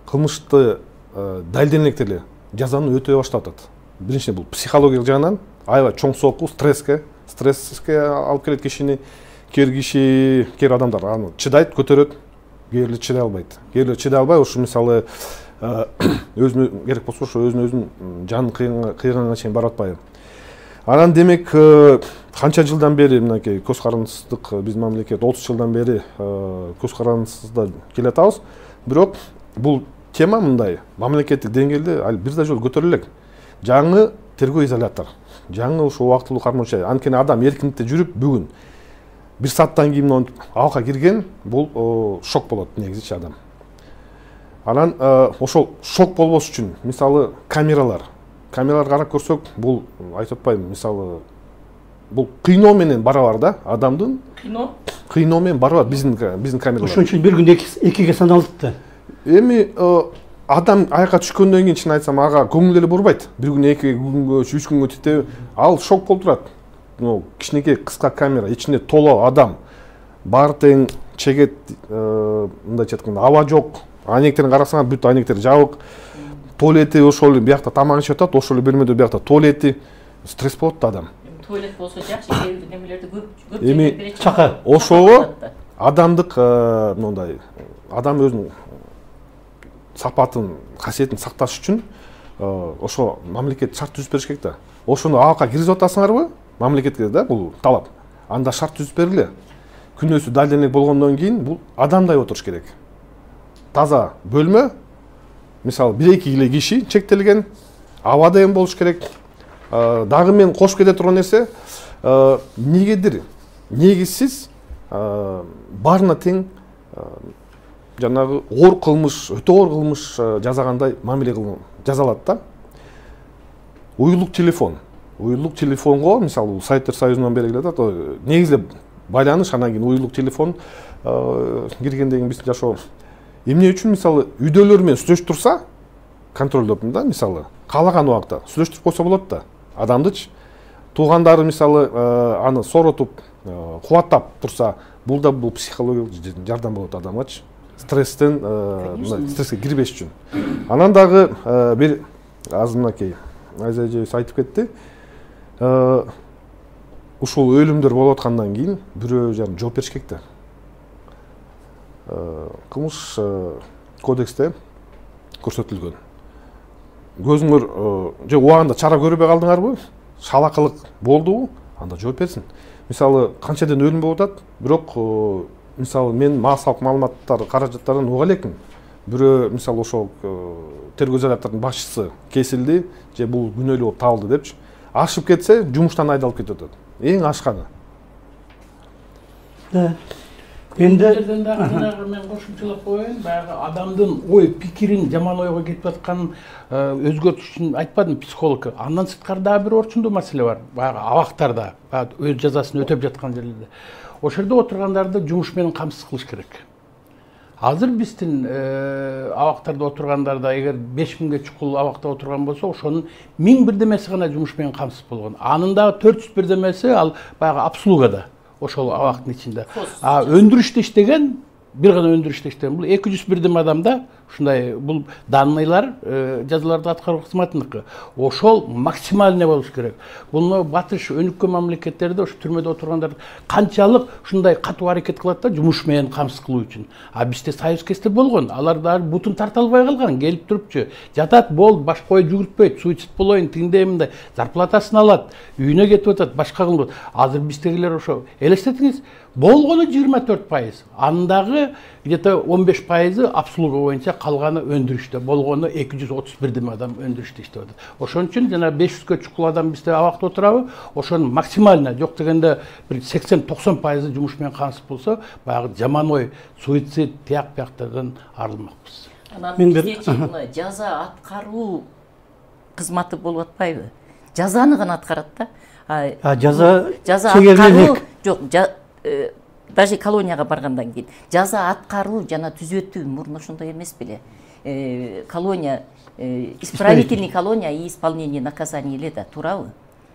кылмышты далденеликте эле жазаны өтөй баштап атат. Биринчиден бул психологиялык жагынан аябай чоң сокку, стресске алып келет кишини. Кер адамдар аны чыдайт, көтөрөт, кээрлер чыдай албайт. Кээрлер чыдай албай, ушу мисалы өзүнө керек болсо ошо өзүнүн жанын кыйганга чейин барып атпайбы. Анан демек канча жылдан бери мынакей көз карандысыздык биздин мамлекет 30 жылдан бери көз карандысызда келе атабыз. Бирок бул тема мындай мамлекеттик деңгээлде ал бир да жолу көтөрүлө элек. Жаңы тергөө изолятор, жаңы ушул убактылуу кармоо жай. Анткени адам эркиндикте жүрүп бүгүн бир сааттан кийин абакка кирген, бул шок болот негизичи адам. Анан ошол шок болбош үчүн мисалы камералар карап көрсөк, бул айтып атпайбы, мисалы бул кыйноо менен барабар да, адамдын кыйноо менен барабар биздин камералар. Ошон үчүн бир күндө экиге саналып да. Эми адам аякка түшкөндөн кийин чын айтсам ага көңүл эле бурбайт. Бир күн, 2 күнгө, 3 күнгө титеби, ал шок болуп турат. Кичинекей кыска камера, ичинде толо адам, баары тең чегет, мындайча айтканда аба жок, айнектерин карасаңар бүт айнектер жабык, туалети ошол биякта тамак ичип атат, ошол бөлмөдө биякта туалети, стресс болот да адам. Туалет болсо жакшы, немелерди көп эми чака ошого адамдык мындай адам өзүнүн сапатын, касиетин сакташ үчүн ошо мамлекет шарт түзүп бериш керек да. Ошону абакка киргизип атасыңарбы? Мамлекетке да бул талап. Анда шарт түзүп бергиле. Күнөөсү далденелик болгондон кийин бул адамдай отуруш керек. Таза бөлмө, мисалы 1-2 эле киши чектелген, аба дайым болуш керек. Дагы мен кошуп кете турган нерсе, негедир негизсиз баарына тең жанагы оор кылмыш, өтө оор кылмыш жасагандай мамиле жазалат да. Уюлдук телефонго, мисалы сайттер союзунан бери келет, негизде байланыш, анан кийин уюлдук телефон киргенден кийин биз жашоо. Эмне үчүн мисалы үйдөлөр менен сүйлөшүп турса, контролдоп да, мисалы каалаган убакта сүйлөштүрүп койсо болот да. Адамдычы туугандары мисалы аны соротуп, кубаттап турса, бул да бул психологиялык жардам болот адамгачы. Стресстен стресске кирбеш үчүн. Анан дагы бир азыр мынакей Айза эжебиз айтып кетти. Ушул өлүмдөр болуп аткандан кийин бирөө жарым жооп бериш керек да. Кылмыш кодексте көрсөтүлгөн. Көзүңөр же убагында чара көрбөй калдыңарбы? Шалакылык болдубу? Анда жооп берсин. Мисалы канчадан өлүм болуп атат, бирок мисалы мен массалык маалыматтар каражаттарын уга элекмин. Бирөө мисалы ошол тергөө изоляторунун башчысы кесилди, же бул күнөөлүү болуп табылды депчи. Ашып кетсе, жумуштан айдалып кетип атат. Эң ашканы. Да. Жерден дагы жанагы мен кошумчалап коеюн, баягы адамдын ой пикирин жаман ойго кетип атканын өзгөртүш үчүн айтпадым психолог. Андан сырткары дагы бир орчундуу маселе бар. Баягы абактарда, өз жазасын өтөп жаткан жерлерде. Ошол жерде отургандарды жумуш менен камсыз кылыш керек. Азыр биздин абактарда отургандарда эгер 5000ге чукул абакта отурган болсо, ошонун 1000 бирдемеси гана жумуш менен камсыз болгон. Анын дагы 400 бирдемеси ал баягы обслугада. Ошол абактын ичинде. Өндүрүштө иштеген, бир гана өндүрүштө иштеген бул 200 бирдем адамда ушундай бул данныйлар жазаларды аткаруу кызматыныкы. Ошол максимальный болуш керек. Буну батыш өнүккөн мамлекеттерде ошо түрмөдө отургандар канчалык ушундай катуу аракет кылат да жумуш менен камсыз кылуу үчүн. Бизде союз кесте болгон, алар дагы бутун тарта албай калган, келип турупчу. Жатат, болду, баш кое жүгүртпөйт, суицид болоюн, тиңдей мындай, зарплатасын алат, үйүнө кетип атат, башка кылып. Азыр биздегилер ошо элестетиңиз, болгону 24%. Андагы где-то 15% обслуга боюнча, калганы өндүрүштө. Болгону 231 адам өндүрүштө иштеп атат. Ошон үчүн жана 500ге чукул адам бизде абакта отурабы, ошонун максимально жок дегенде бир 80-90% жумуш менен камсыз болсо, баягы жаман ой, суицид, тияк-бияктардан арылмакпыз. Анан биздечи мына жаза аткаруу кызматы болуп атпайбы? Жазаны гана аткарат да. Жаза аткаруу жок, даже колонияга баргандан кийин жаза аткаруу жана түзөтүү мурун ошондой эмес беле. Колония исправительный колония и исполнение наказания эле да, туурабы?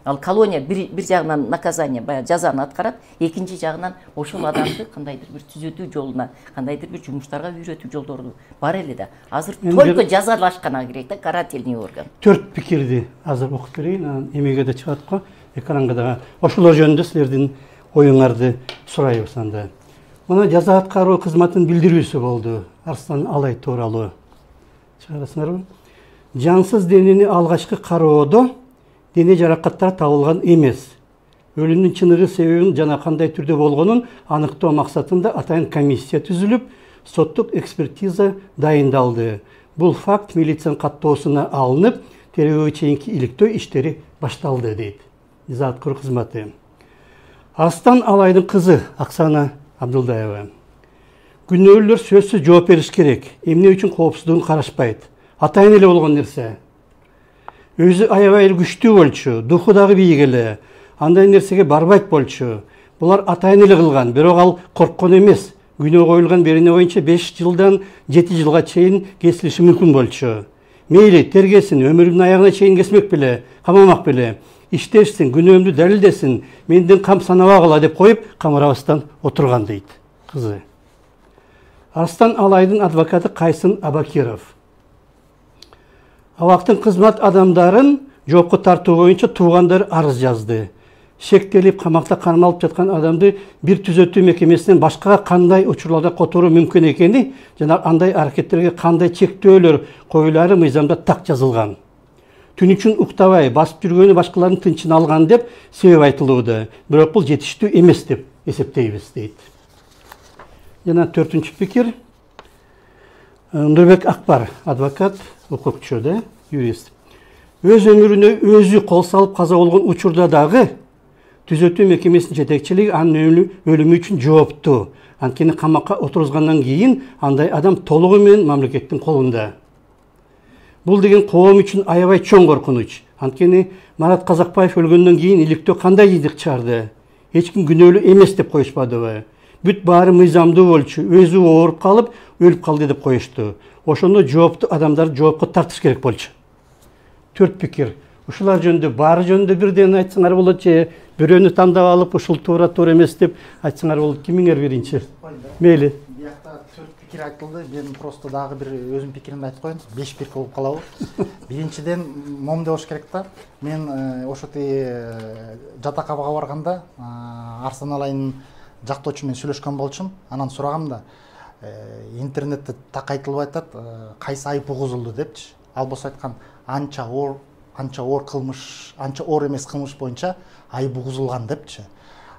Ал колония бир жагынан наказание баягы жазаны аткарат, экинчи жагынан ошол адамды кандайдыр бир түзөтүү жолуна, кандайдыр бир жумуштарга үйрөтүү жолдору бар эле да. Азыр только жазалашкана керек да, карательный орган. 4 пикирди азыр окуп берейин, анан эмеге да чыгат го, экранга да. Ошолор жөнүндө силердин оюңарды сурайбыз анда. Мына жаза аткаруу кызматынын билдирүүсү болду. Арслан Алай тууралуу. Чыгарасыңарбы? Жансыз денени алгачкы кароодо дене жаракаттары табылган эмес. Өлүмдүн чыныгы себебин жана кандай түрдө болгонун аныктоо максатында атайын комиссия түзүлүп, соттук экспертиза дайындалды. Бул факт милициянын каттоосуна алынып, тергөөгө чейинки иликтөө иштери башталды, дейт жаза аткаруу кызматы. Арстан Алайдын кызы Оксана Абдулдаева. Күнөөлөр сөзсүз жооп бериш керек. Эмне үчүн коопсуздугун карашпайт? Атайын эле болгон нерсе. Өзү аябай күчтүү болчу, духу дагы бийик эле. Андай нерсеге барбайт болчу. Булар атайын эле кылган, бирок ал корккон эмес. Күнөө коюлган берене боюнча 5 жылдан 7 жылга чейин кесилиши мүмкүн болчу. Мейли, тергесин, өмүрүнүн аягына чейин кесмек беле, камамак беле. Иштешсин, күнөөмдү далилдесин, менден кам санабагыла деп коюп, камырабастан отурган, дейт кызы. Арстан Алайдын адвокаты Кайсын Абакиров. Абактын кызмат адамдарын жоопко тартуу боюнча туугандары арыз жазды. Шектелип, камакта кармалып жаткан адамды бир түзөтүү мекемесинен башкага кандай учурларда которуу мүмкүн экени жана андай аракеттерге кандай чектөөлөр коюлары мыйзамда так жазылган. Түн үчүн уктабай, басып жүргөнү башкалардын тынчын алган деп себеп айтылууда. Бирок бул жетиштүү эмес деп эсептейбиз, дейт. Жана 4-чү пикир. Нурбек Акбар, адвокат, укукчу да, юрист. Өз өмүрүнө өзү кол салып каза болгон учурда дагы түзөтүү мекемесинин жетекчилиги анын өлүмү үчүн жоопту. Анткени камакка отургузгандан кийин андай адам толугу менен мамлекеттин колунда. Бул деген коом үчүн аябай чоң коркунуч. Анткени Марат Казакбаев өлгөндөн кийин иликтөө кандай жыйдык чыгарды? Эч ким күнөөлүү эмес деп коюшпадыбы? Бүт баары мыйзамдуу болчу, өзү ооруп калып, өлүп калды деп коюшту. Ошондо жооптуу адамдарды жоопко тартыш керек болчу. 4 пикир. Ушулар жөнүндө баары жөнүндө бирден айтсаңар болот же бирөөнү тандап алып ушул туура эмес деп айтсаңар болот. Кимиңер биринчи? Мейли. Биякта 4 пикир айтылды. Мен просто дагы бир өзүм пикиримди айтып коеюн. 5 пикир болуп калабы. Биринчиден момундай болуш керек да. Мен ошотый жатакабага барганда Арслан Алайдын жактоочу менен сүйлөшкөн болчумун. Анан сурагам да, интернетте так айтылып атат, кайсы айып угузулду депчи. Ал болсо айткан, анча оор кылмыш, анча оор эмес кылмыш боюнча айып угузулган депчи.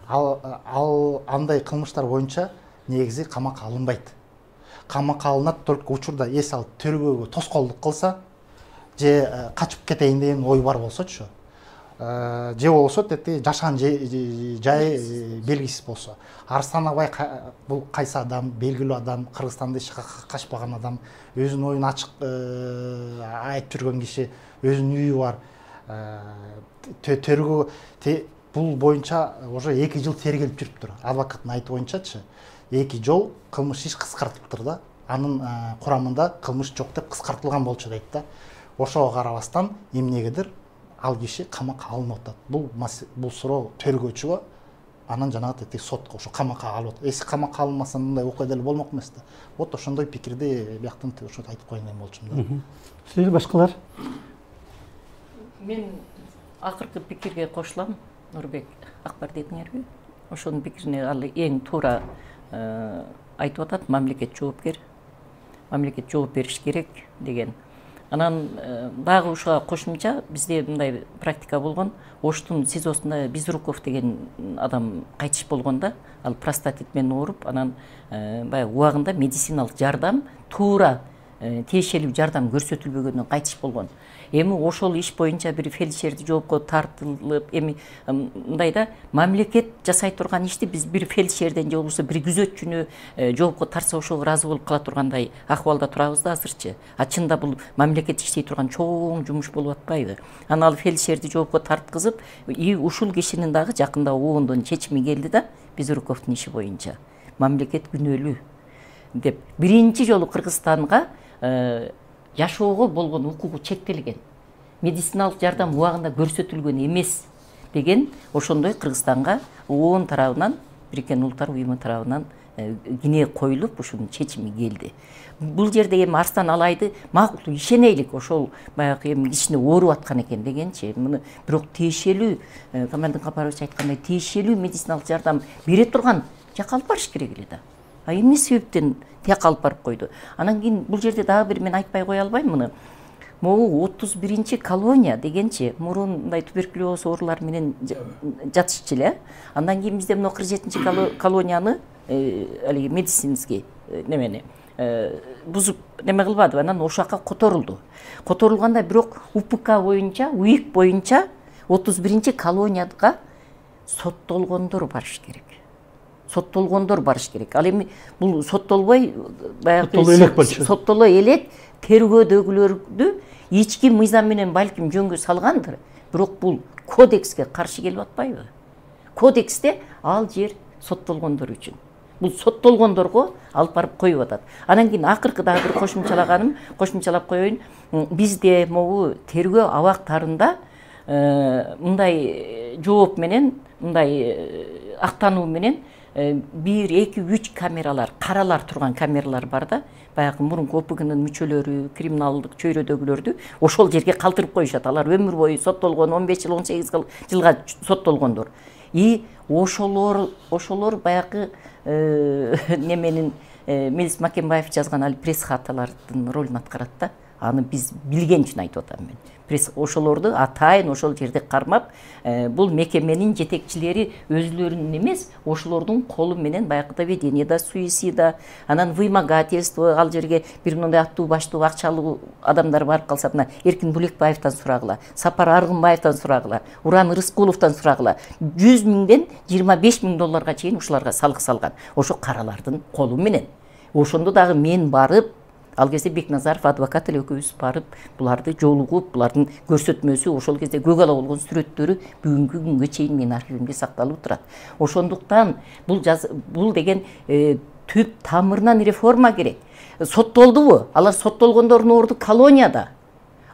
Ал андай кылмыштар боюнча негизи камакка алынбайт. Камакка алынат только учурда эс алып тергөөгө тоскоолдук кылса же качып кетейин деген ой бар болсочу. же болбосо тетиги жашан жайы белгисиз болсо. Арыстан Абай бул кайсы адам, белгилүү адам, Кыргызстанда эч качпаган адам, өзүнүн оюн ачык айтып жүргөн киши, өзүнүн үйү бар. Тергөө бул боюнча уже 2 жыл тергелип жүрүптүр. Адвокаттын айтуу боюнчачы 2 жол кылмыш иш кыскартылыптыр да. Анын курамында кылмыш жок деп кыскартылган болчу дейт да. Ошого карабастан эмнегедир ал киши камакка алынып атат. Бул суроо тергөөчүгө, анан жанагы тетиги сотко ошо камакка алып атат. Эси камакка алынмаса мындай окуя деле болмок эмес да. Вот ошондой пикирди бияктан ошо айтып коеюн деген болчумун да. Силер башкалар? Мен акыркы пикирге кошулам. Нурбек Акбар дедиңерби? Ошонун пикирине ал эң туура айтып атат, мамлекет жоопкер. Мамлекет жооп бериш керек деген. Анан дагы ушуга кошумча бизде мындай практика болгон. Оштун СИЗОсунда Безруков деген адам кайтыш болгонда, ал простатит менен ооруп, анан баягы убагында медициналык жардам, туура тиешелүү жардам көрсөтүлбөгөндөн кайтыш болгон. Эми ошол иш боюнча бир фельдшерди жоопко тартылып, эми мындайда мамлекет жасай турган ишти биз бир фельдшерден же болбосо бир күзөтчүнү жоопко тартса ошого разы болуп кала тургандай акыбалда турабыз да азырчы. А чында бул мамлекет иштей турган чоң жумуш болуп атпайбы? Анан ал фельдшерди жоопко тарткызып, ушул кишинин дагы жакында оондон чечими келди да, Безруковдун иши боюнча. Мамлекет күнөөлүү деп биринчи жолу Кыргызстанга жашоого болгон укугу чектелген. Медициналык жардам убагында көрсөтүлгөн эмес деген ошондой Кыргызстанга ООН тарабынан, Бириккен Улуттар уюму тарабынан кине коюлуп, ушунун чечими келди. Бул жерде эми Арстан Алайды макул ишенейлик, ошол баягы эми кичине ооруп аткан экен дегенчи, муну бирок тиешелүү, Камалдин Капарович айткандай тиешелүү медициналык жардам бере турган жакка алып барыш керек эле да. А эмне себептен тияка алып барып койду? Анан кийин бул жерде дагы бир мен айтпай кое албайм муну. Могу 31-чи колония дегенчи мурун мындай туберкулез оорулар менен жатышчу эле. Андан кийин бизде мына 47-чи колонияны алиги медицинский немени бузуп неме кылбады. Анан ошол жака которулду. Которулганда бирок УПК боюнча, УИК боюнча 31-чи колонияга соттолгондор барыш керек. Соттолгондор барыш керек. Ал эми бул соттолбой баягы соттолой элек тергөөдөгүлөрдү ички мыйзам менен балким жөнгө салгандыр. Бирок бул кодекске каршы келип атпайбы? Кодексте ал жер соттолгондор үчүн. Бул соттолгондорго алып барып коюп атат. Анан кийин акыркы дагы бир кошумчалап коеюн. Бизде могу тергөө абактарында мындай жооп менен, мындай актануу менен 1, 2, 3 камералар, каралар турган камералар бар да, баягы мурунку ОПГнын мүчөлөрү, криминалдык чөйрөдөгүлөрдү ошол жерге калтырып коюшат. Алар өмүр бою соттолгон, 15 жыл, 18 жылга соттолгондор. И ошолор баягы неменин Мелис Макенбаев жазган ал пресс хаталардын ролун аткарат да. Аны биз билген үчүн айтып атам мен. Пресс ошолорду атайын ошол жерде кармап, бул мекеменин жетекчилери өзүлөрүнүн эмес, ошолордун колу менен баягы доведение да, суицида, анан вымогательство, ал жерге бир мындай аттуу баштуу акчалуу адамдар барып калса, мына Эркин Булекбаевтан сурагыла, Сапар Аргынбаевтан сурагыла, Уран Рыскуловтан сурагыла, 100 миңден 25 миң долларга чейин ушуларга салык салган. Ошо каралардын колу менен. Ошондо дагы мен барып, ал кезде Бекназаров адвокат эле экөөбүз барып, буларды жолугуп, булардын көрсөтмөсү, ошол кезде көгала болгон сүрөттөрү бүгүнкү күнгө чейин менин архивимде сакталып турат. Ошондуктан бул деген түп тамырынан реформа керек. Соттолдубу? Алар соттолгондордун орду колонияда.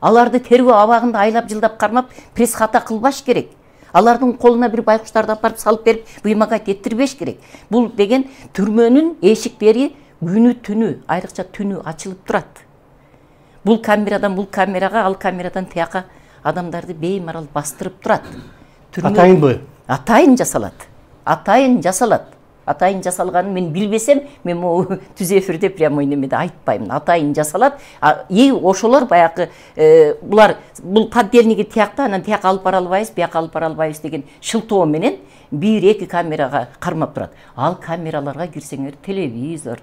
Аларды тергөө абагында айлап жылдап кармап, пресс хата кылбаш керек. Алардын колуна бир байкуштарды апарып салып берип, вымогать эттирбеш керек. Бул деген түрмөнүн эшиктери күнү түнү, айрыкча түнү ачылып турат. Бул камерага, ал камерадан тияка адамдарды беймарал бастырып турат. Атайынбы? Атайын жасалат. Атайын жасалганын мен билбесем, мен могу түз эфирде прямо немеде айтпаймын. Атайын жасалат. Ошолор баягы бул поддельниги тиякта, анан тияка алып бара албайбыз, бияка алып бара албайбыз деген шылтоо менен 1-2 камерага кармап турат. Ал камераларга кирсеңер телевизор,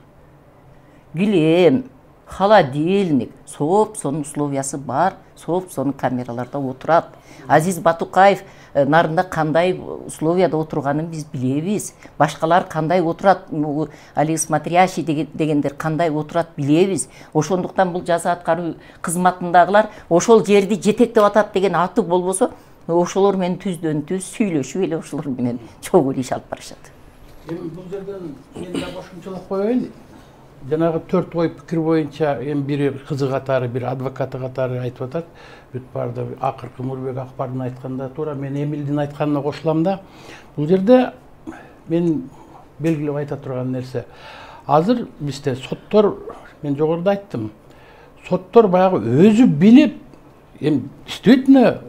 килем, холодильник, соп сонун условиясы бар, соп сонун камераларда отурат. Азиз Батукаев нарында кандай условияда отурганын биз билебиз. Башкалар кандай отурат, али смотрящий дегендер кандай отурат билебиз. Ошондуктан бул жаза аткаруу кызматындагылар ошол жерди жетектеп атат деген аты болбосо, ошолор менен түздөн түз сүйлөшүп эле ошолор менен чогуу иш алып барышат. Бул жерден мен да кошумчалап коеюн. Жанагы 4 ой пикир боюнча бири кызы катары, бири адвокаты катары айтып атат. Бүт барды акыркы Мурбек Акбардын айтканда туура, мен Эмилдин айтканына кошулам да. Бул жерде мен белгилеп айта турган нерсе. Азыр бизде соттор, мен жогоруда айттым. Соттор баягы өзү билип, действительно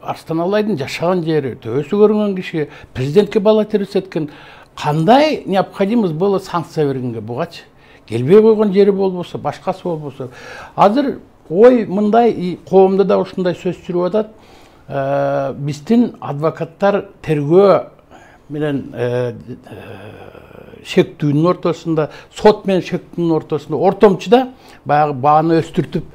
Арстан Алайдын жашаган жери, төбөсү көрүнгөн киши, президентке бала терс эткен, кандай необходимость было санкция бергенге бугачы? Келбей койгон жери болбосо, башкасы болбосо. Азыр ой мындай, коомдо да ушундай сөз жүрүп атат. Биздин адвокаттар тергөө менен шектүүнүн ортосунда, сот менен шектүүнүн ортосунда, ортомчуда баягы бааны өстүртүп,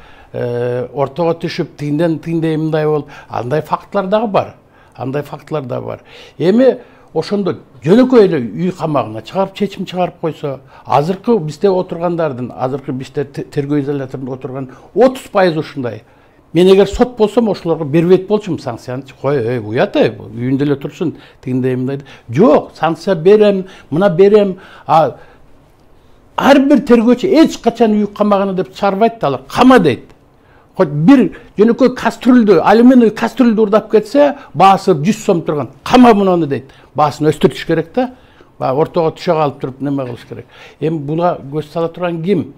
ортого түшүп, тигинден тигиндей мындай болуп, андай фактлар дагы бар. Андай фактлар да бар. Эми ошондо жөнөкөй эле үй камагына чыгарып, чечим чыгарып койсо, азыркы бизде отургандардын, азыркы бизде тергөө изоляторунда отурган 30% ушундай. Мен эгер сот болсом, ошолорго бербейт болчумун санкцияны. Кой, уят, үйүндө эле турсун, тигиндей мындай. Жок, санкция берем, мына берем. Ар бир тергөөчү эч качан үй камагына деп чыгарбайт да, алар кама дейт. Хоть бир жөнөкөй кастрюльдү, алюминий кастрюльдү урдап кетсе, баасы 100 сом турган. Кама муну дейт. Баасын өстүртүш керек да. Ортого түшө калып туруп неме кылыш керек. Эми буга көз сала турган ким?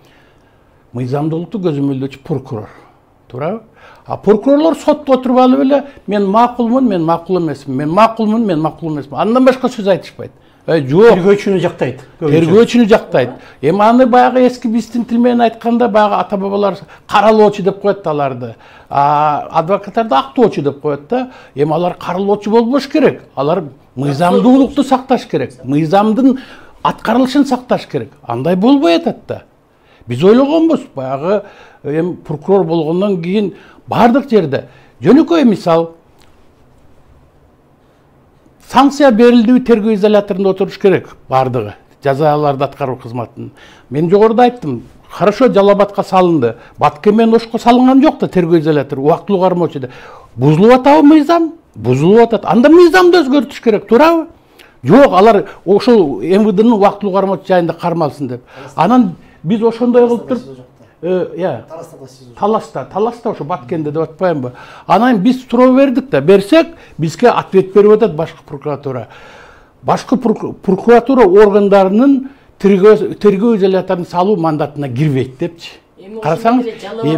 Мыйзамдуулукту көзөмөлдөөчү прокурор. Туурабы? А прокурорлор сотто отуруп алып эле мен макулмун, мен макул эмесмин, мен макулмун, мен макул эмесмин. Андан башка сөз айтышпайт. Жок. Тергөөчүнү жактайт. Тергөөчүнү жактайт. Эми аны баягы эски биздин тил менен айтканда баягы ата бабалар каралоочу деп коет аларды. Адвокаттар да актоочу деп коет да. Эми алар каралоочу болбош керек. Алар мыйзамдуулукту сакташ керек. Мыйзамдын аткарылышын сакташ керек. Андай болбой атат да. Биз ойлогонбуз, баягы эми прокурор болгондон кийин бардык жерде жөнөкөй мисал санкция берилдүү тергөө изоляторунда отуруш керек бардыгы. Жазаларды аткаруу кызматынын. Мен жогоруда айттым, хорошо Жалал-Абадка салынды. Батке менен Ошко салынган жок да тергөө изолятору, убактылуу кармоочу деп. Бузулуп атабы мыйзам? Бузулуп атат. Анда мыйзамды өзгөртүш керек, туурабы? Жок, алар ошол МВДнын убактылуу кармоочу жайында кармалсын деп. Анан биз ошондой кылып туруп, Таласта ошо Баткенде деп атпаймынбы? Анан биз суроо бердик да, берсек, бизге ответ берип атат башкы прокуратура. Башкы прокуратура органдарынын тергөө изоляторун салуу мандатына кирбейт депчи. Карасаңыз,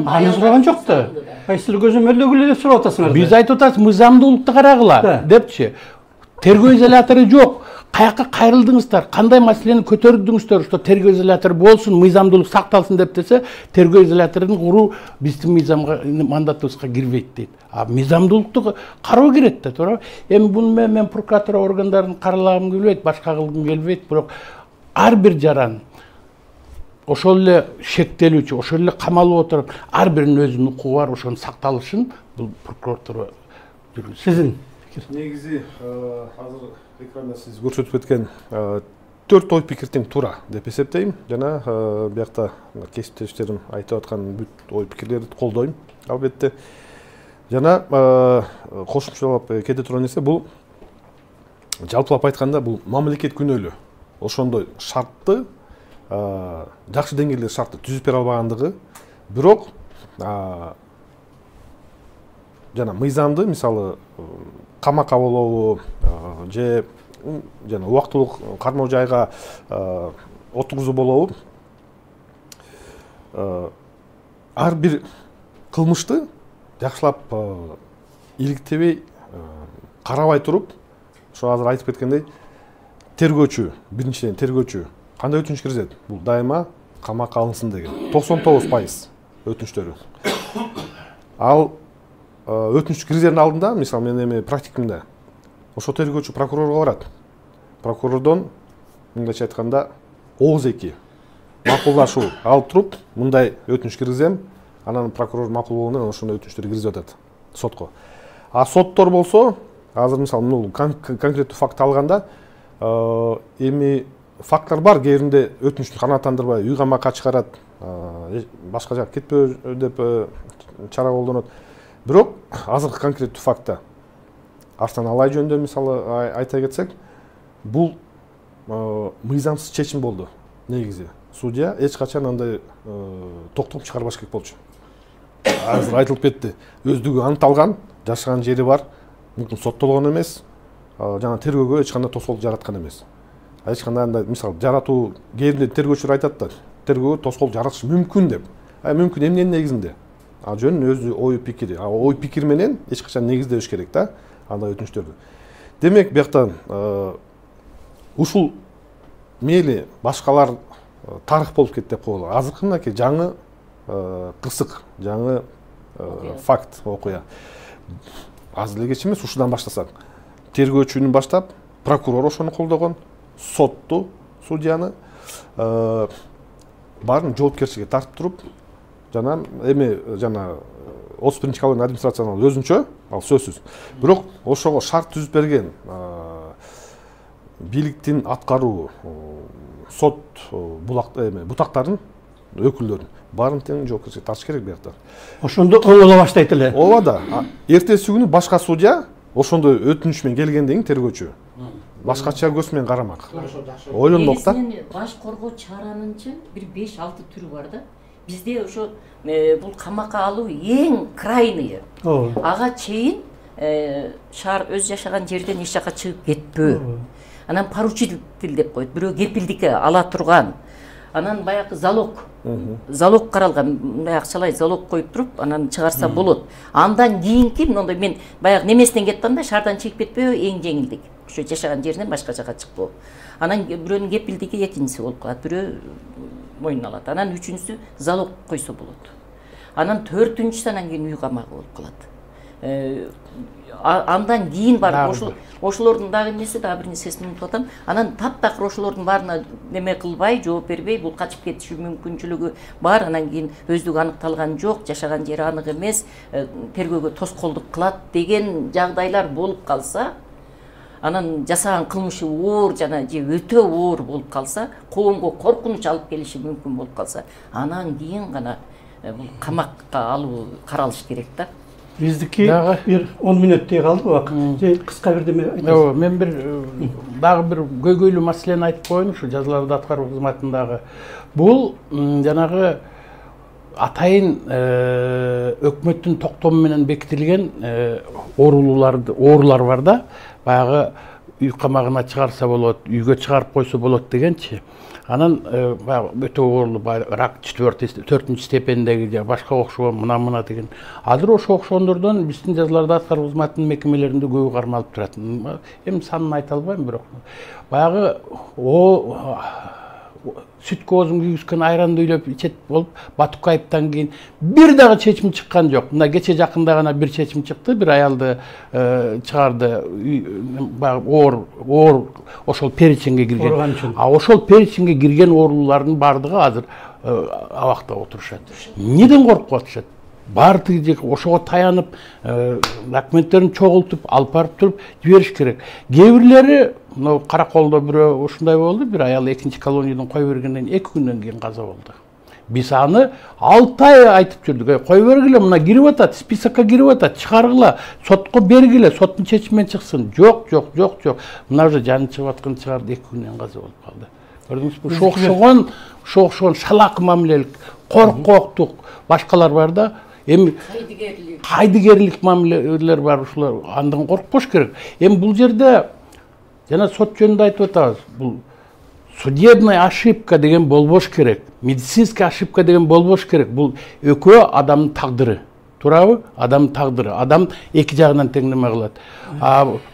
Аны сураган жок да. Кайсыл көзөмөлдөгүлө деп сурап атасыңар. Биз айтып атабыз, мыйзамдуулукту карагыла депчи. Тергөө изолятору жок. Каяка кайрылдыңыздар, кандай маселени көтөрдүңүздөр, что тергөө изолятору болсун, мыйзамдуулук сакталсын деп десе, тергөө изоляторун куруу биздин мыйзамга мандатыбызга кирбейт дейт. Мыйзамдуулукту кароо керек да, туура. Эми буну мен прокуратура органдарын каралагым келбейт, башка кылгым келбейт, бирок ар бир жаран ошол эле шектелүүчү, ошол эле камалып отуруп, ар биринин өзүнүн укугу бар, ошонун сакталышын бул прокуратура жүргүзөт. Сиздин негизи азыр экранда сиз көрсөтүп кеткен 4 ой пикир тең туура деп эсептейм. Жана биякта кесиптештерим айтып аткан бүт ой пикирлерди колдойм, албетте. Жана кошумчалап кете турган нерсе бул жалпылап айтканда бул мамлекет күнөөлүү. Ошондой шартты жакшы деңгээлде шартты түзүп бере албагандыгы, бирок жана мыйзамды мисалы камакка болобу же жана убактылык кармоо жайга отургузуу болобу, ар бир кылмышты жакшылап иликтебей карабай туруп, ошо азыр айтып кеткендей, тергөөчү, биринчиден тергөөчү кандай өтүнүч киргизет? Бул дайыма камакка алынсын деген 99% өтүнүчтөрү. Ал өтүнүч киргизердин алдында, мисалы мен эми практикумда ошо тергөөчү прокурорго барат. Прокурордон мындайча айтканда ооз эки макулдашуу алып туруп мындай өтүнүч киргизем, анан прокурор макул болгондон ошондой өтүнүчтөрдү киргизип атат сотко. А соттор болсо азыр мисалы конкреттүү факт алганда эми факттар бар, кээ биринде өтүнүчтү канааттандырбай үй камакка чыгарат, башка жака кетпөө деп чара колдонот. Бирок азыркы конкреттүү фактта Арслан Алай жөнүндө мисалы айта кетсек, бул мыйзамсыз чечим болду. Негизи судья эч качан андай токтом чыгарбаш керек болчу. Азыр айтылып кетти. Өздүгү аныкталган, жашаган жери бар, мүмкүн соттолгон эмес, жана тергөөгө эч кандай тоскоолдук жараткан эмес. Эч кандай андай мисалы жаратуу кээде тергөөчүлөр айтат да, тергөөгө тоскоолдук жаратыш мүмкүн деп. Мүмкүн эмненин негизинде? Жөн өзү ой пикири. Ой пикир менен эч качан негиздебеш керек да андай өтүнүчтөрдү. Демек, бияктан ушул мейли башкалар тарых болуп кетти деп коелу. Азыркы мынакей жаңы кырсык, жаңы факт, окуя. Азыр эле кеч эмес, ушудан баштасак. Тергөөчүнүн баштап, прокурор ошону колдогон, сотту, судьяны баарын жоопкерчиликке тартып туруп, жана эми жана 31 колония администрациянын өзүнчө, ал сөзсүз. Бирок ошого шарт түзүп берген бийликтин аткаруу, сот бутактарын өкүлдөрүн баарын тең жоопкерчиликке тартыш керек бияктар. Ошондо оңоло баштайт эле. Ооба да. Эртеси күнү башка судья ошондой өтүнүч менен келгенден кийин тергөөчү башкача көз менен карамак. Ойлонмок да. Баш коргоо чаранынчы бир 5-6 түрү бар да. Бизде ошо бул камакка алуу эң крайныы. Ага чейин шаар өз жашаган жерден эч жака чыгып кетпөө. Анан поручитель деп коет, бирөө кепилдикке ала турган. Анан баягы залог каралган, мындай акчалай залог коюп туруп, анан чыгарса болот. Андан кийинки мындай мен баягы немесинен кеттим да, шаардан чыгып кетпөө эң жеңилдик. Ошо жашаган жеринен башка жака чыкпоо. Анан бирөөнүн кепилдиги экинчиси болуп калат, бирөө мойнуна алат. Анан үчүнчүсү залог койсо болот. Анан төртүнчүсү анан кийин үй камагы болуп калат. Андан кийин барып ошолордун дагы эмеси, дагы бир нерсесин унутуп атам. Анан таптакыр ошолордун баарына неме кылбай, жооп бербей, бул качып кетиши мүмкүнчүлүгү бар. Анан кийин өздүгү аныкталган жок, жашаган жери анык эмес, тергөөгө тоскоолдук кылат деген жагдайлар болуп калса, анан жасаган кылмышы оор жана же өтө оор болуп калса, коомго коркунуч алып келиши мүмкүн болуп калса, анан кийин гана бул камакка алуу каралыш керек да. Биздики бир 10 мүнөттей калды убакыт. Же кыска бир деме айтасыз? Мен бир дагы бир көйгөйлүү маселени айтып коеюн, ушу жазаларды аткаруу кызматындагы. Бул жанагы атайын өкмөттүн токтому менен бекитилген оорулар бар да. Баягы үй камагына чыгарса болот, үйгө чыгарып койсо болот дегенчи. Анан өтө оорулуу рак 4-4 степендеги же башка окшогон мына деген. Азыр ошо окшогондордон биздин жазаларды аткаруу кызматынын мекемелеринде көбү кармалып турат. Эми санын айта албайм, бирок баягы сүткө оозун күйгүзгөн айранды үйлөп ичет болуп, Батукаевтан кийин бир дагы чечим чыккан жок. Мына кече жакында гана бир чечим чыкты, бир аялды чыгарды, оор ошол перечинге кирген. Ошол перечинге кирген оорулуулардын бардыгы азыр абакта отурушат. Неден коркуп атышат? Бардыгы ошого таянып, документтерин чогултуп, алып барып туруп жибериш керек. Кээ бирлери мына Караколдо бирөө ушундай болду, бир аял 2 колониядан кой бергенден 2 күндөн кийин каза болду. Биз аны 6 ай айтып жүрдүк. Кой бергиле, мына кирип атат, списокко кирип атат, чыгаргыла, сотко бергиле, соттун чечими менен чыксын. Жок. Мына уже жаны чыгып аткан чыгарды 2 күндөн каза болуп калды. Көрдүңүзбү? Шокшогон шалак мамилелик, коркоктук башкалар бар да. Эми кайдыгерлик мамилелер бар, ушулар андан коркпош керек. Эми бул жерде жана сот жөнүндө айтып атабыз. Бул судебная ошибка деген болбош керек. Медицинская ошибка деген болбош керек. Бул экөө адамдын тагдыры. Туурабы? Адамдын тагдыры. Адам эки жагынан теңдеме кылат.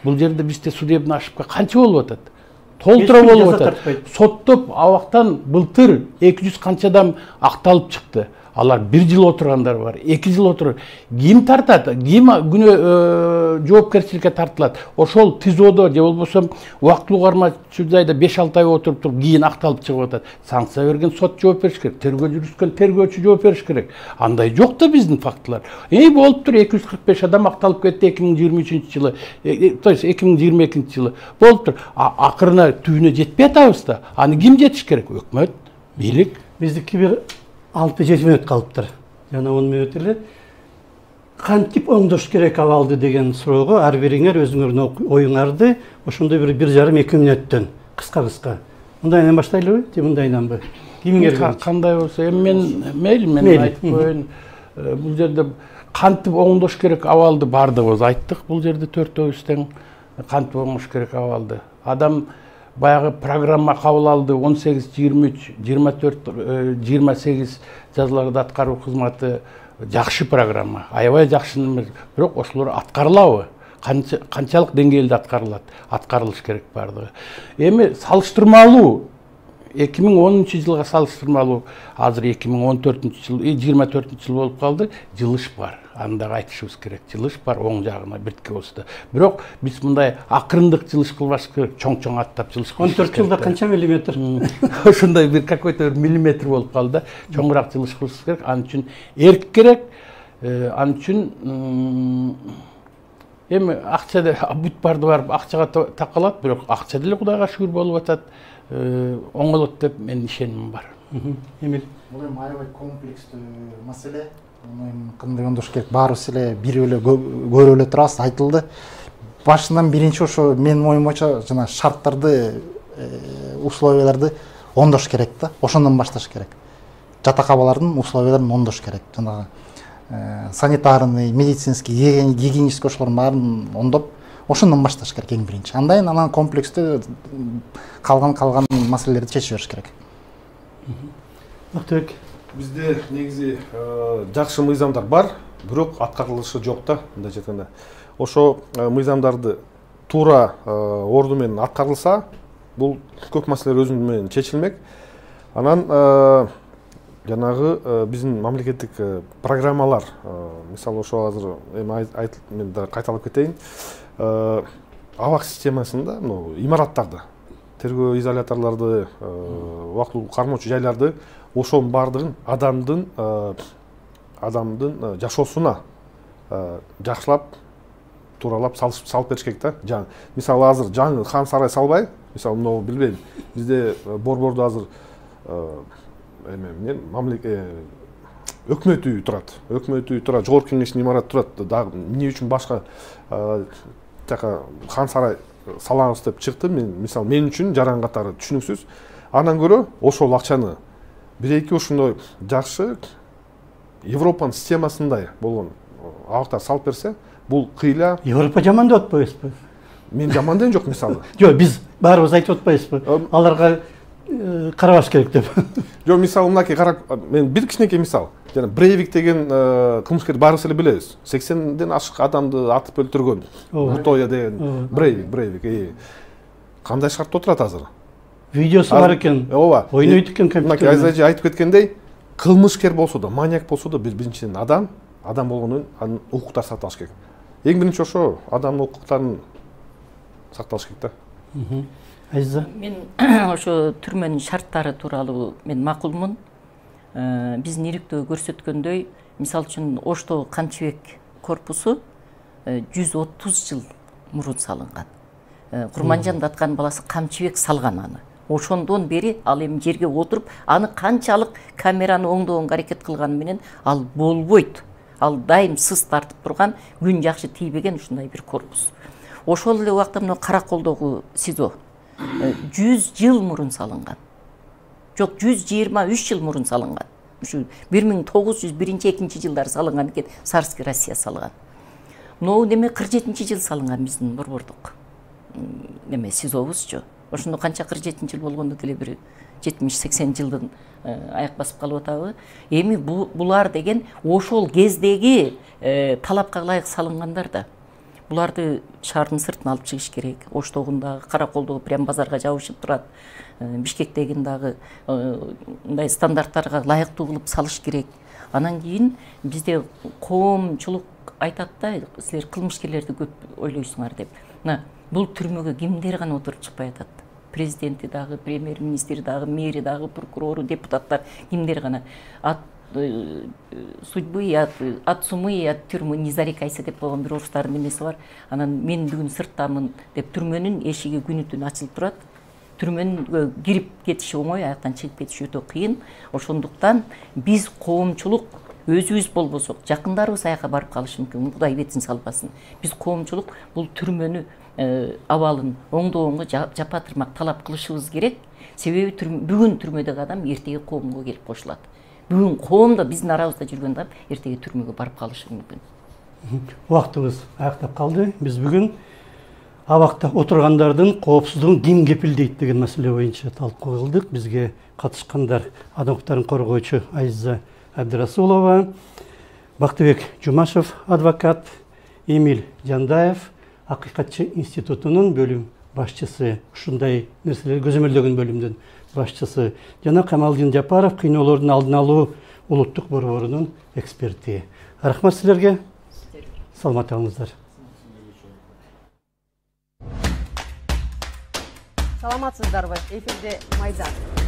Бул жерде бизде судебная ошибка канча болуп атат? Толтура болуп атат. Соттоп абактан былтыр 200 канча адам акталып чыкты. Алар 1 жыл отургандар бар, 2 жыл отуруп. Ким тартат? Ким күнөө жоопкерчиликке тартылат? Ошол ТИЗОдо же болбосо убактылуу кармачу жайда 5-6 ай отуруп туруп кийин акталып чыгып атат. Санкция берген сот жооп бериш керек, тергөө жүргүзгөн тергөөчү жооп бериш керек. Андай жок да биздин фактылар. Болуп тур 245 адам акталып кетти 2023-жылы, то есть 2022-жылы. Болуп тур. Акырына түбүнө жетпей атабыз да. Аны ким жетиш керек? Өкмөт, бийлик. Биздики бир 6-7 мүнөт калыптыр. Жана 10 мүнөт эле кантип оңдош керек абалды деген суроого ар бириңер өзүңөрдүн оюңарды ошондой бир 1,5-2 мүнөттөн кыска. Мындайынан баштайлыбы же мындайнанбы? Кимиңер кандай болсо, мен мейли мен айтып коеюн. Бул жерде кантип оңдош керек абалды бардыгыбыз айттык. Бул жерде 4-өбүз тең кантип оңдош керек абалды. Адам баягы программа кабыл алды 18, 23, 24, 28 жазаларды аткаруу кызматы жакшы программа. Аябай жакшы эмес, бирок ошолор аткарылабы? Канчалык деңгээлде аткарылат? Аткарылыш керек бардыгы. Эми салыштырмалуу 2010-жылга салыштырмалуу азыр 2014-жыл, 24-жыл болуп калды, жылыш бар. Аны да айтышыбыз керек. Жылыш бар оң жагына биртке болсо да. Бирок биз мындай акырындык жылыш кылбаш керек, чоң аттап жылыш кылбаш керек. 14 жылда канча миллиметр? Ошондой бир какой-то миллиметр болуп калды да. Чоңураак жылыш кылыш керек. Ан үчүн эрк керек. Ан үчүн эми акчада бүт барды барып акчага такалат, бирок акча деле Кудайга шүгүр болуп атат. Оңолот деп мен ишенимим бар. Эмил. Бул эми аябай комплекстүү маселе. Кандай оңдош керек? Баарыбыз эле бир эле көрүп эле турабыз, айтылды. Башынан биринчи ошо менин оюм боюнча жана шарттарды, условияларды оңдош керек да. Ошондон башташ керек. Жатакабалардын условияларын оңдош керек. Жанагы санитарный, медицинский, гигиенический ошолордун баарын оңдоп, ошондон башташ керек эң биринчи. Анан комплекстүү калган маселелерди чечип бериш керек. Бактыбек. Бизде негизи жакшы мыйзамдар бар, бирок аткарылышы жок да, мындай айтканда. Ошо мыйзамдарды туура орду менен аткарылса, бул көп маселелер өзүнүн менен чечилмек. Анан жанагы биздин мамлекеттик программалар, мисалы ошо азыр эми мен да кайталап кетейин. Абак системасында, имараттарды, тергөө изоляторлорду, убактылуу кармоочу жайларды ошонун бардыгын адамдын жашоосуна жакшылап, тууралап салып бериш керек да. Мисалы азыр жаңы хан сарай салбай, мисалы мына билбейм, бизде Борбордо азыр өкмөт үйү турат. Өкмөт үйү турат, жогорку кеңештин имараты турат. Дагы эмне үчүн башка жака хан сарай салабыз деп чыкты. Мисалы мен үчүн жаран катары түшүнүксүз. Андан көрө ошол акчаны бир-эки ошондой жакшы Европанын системасындай болгон абактар салып берсе, бул кыйла. Европа жаман деп атпайбызбы? Мен жаман деген жок мисалы. Жок, биз баарыбыз айтып атпайбызбы? Аларга карабаш керек деп. Жок, мисалы мынакей карап, мен бир кичинекей мисал. Жана Брейвик деген кылмышкерди баарыбыз эле билебиз. 80ден ашык адамды атып өлтүргөн. Утоя деген Брейвик. Кандай шартта отурат азыр? Видеосу бар экен. Ооба. Ойнойт экен компьютер. Айзажы айтып кеткендей, кылмышкер болсо да, маньяк болсо да, биринчиден адам болгонун анын укуктары сакталыш керек. Эң биринчи ошо адамдын укуктарын сакталыш керек да. Айза. Мен ошо түрмөнүн шарттары тууралуу мен макулмун. Биздин иликтөө көрсөткөндөй, мисалы үчүн Оштогу Камчыбек корпусу 130 жыл мурун салынган. Курманжанды аткан баласы Камчыбек салган аны. Ошондон бери ал эми жерге отуруп, аны канчалык камераны оңдогонго аракет кылганы менен ал болбойт. Ал дайым сыз тартып турган, күн жакшы тийбеген ушундай бир корпус. Ошол эле убакта мына Караколдогу СИЗО 100 жыл мурун салынган. Жок, 123 жыл мурун салынган. Ушу 1901-2 жылдары салынган экен, Царский Россия салган. Мынау неме 47 жыл салынган биздин Борбордук. Неме СИЗОбузчу. Ошондо канча 47 жыл болгондо деле бир 70-80 жылдын аяк басып калып атабы. Эми булар деген ошол кездеги талапка ылайык салынгандар да. Буларды шаардын сыртына алып чыгыш керек. Оштогундагы, Караколдогу прям базарга жабышып турат. Бишкектегин дагы мындай стандарттарга ылайыктуу кылып салыш керек. Анан кийин бизде коомчулук айтат да, силер кылмышкерлерди көп ойлойсуңар деп. Мына бул түрмөгө кимдер гана отуруп чыкпай атат? Президенти дагы, премьер-министри дагы, мэри дагы, прокурору, депутаттар кимдер гана. От судьбы, от сумы и от тюрьмы не зарекайся деп болгон бир орустардын немеси бар. Анан мен бүгүн сырттамын деп түрмөнүн эшиги күнү түнү ачылып турат. Түрмөнгө кирип кетиши оңой, аяктан чыгып кетиш өтө кыйын. Ошондуктан биз коомчулук өзүбүз болбосок, жакындарыбыз аяка барып калышы мүмкүн. Кудай бетин салбасын. Биз коомчулук бул түрмөнү абалын оңдогонго жапа тырмак талап кылышыбыз керек. Себеби бүгүн түрмөдөгү адам эртеги коомго келип кошулат. Бүгүн коомдо биздин арабызда жүргөн адам эртеги түрмөгө барып калышы мүмкүн. Убактыбыз аяктап калды. Биз бүгүн абакта отургандардын коопсуздугун ким кепилдейт деген маселе боюнча талкуу кылдык. Бизге катышкандар адам укуктарын коргоочу Айза Абдырасулова, Бактыбек Жумашев адвокат, Эмиль Жандаев Акыйкатчы институтунун бөлүм башчысы, ушундай нерселер көзөмөлдөгөн бөлүмдүн башчысы, жана Камалдин Жапаров кыйноолордун алдын алуу улуттук борборунун эксперти. Рахмат силерге. Саламат болуңуздар. Саламатсыздарбы? Эфирде Майдан.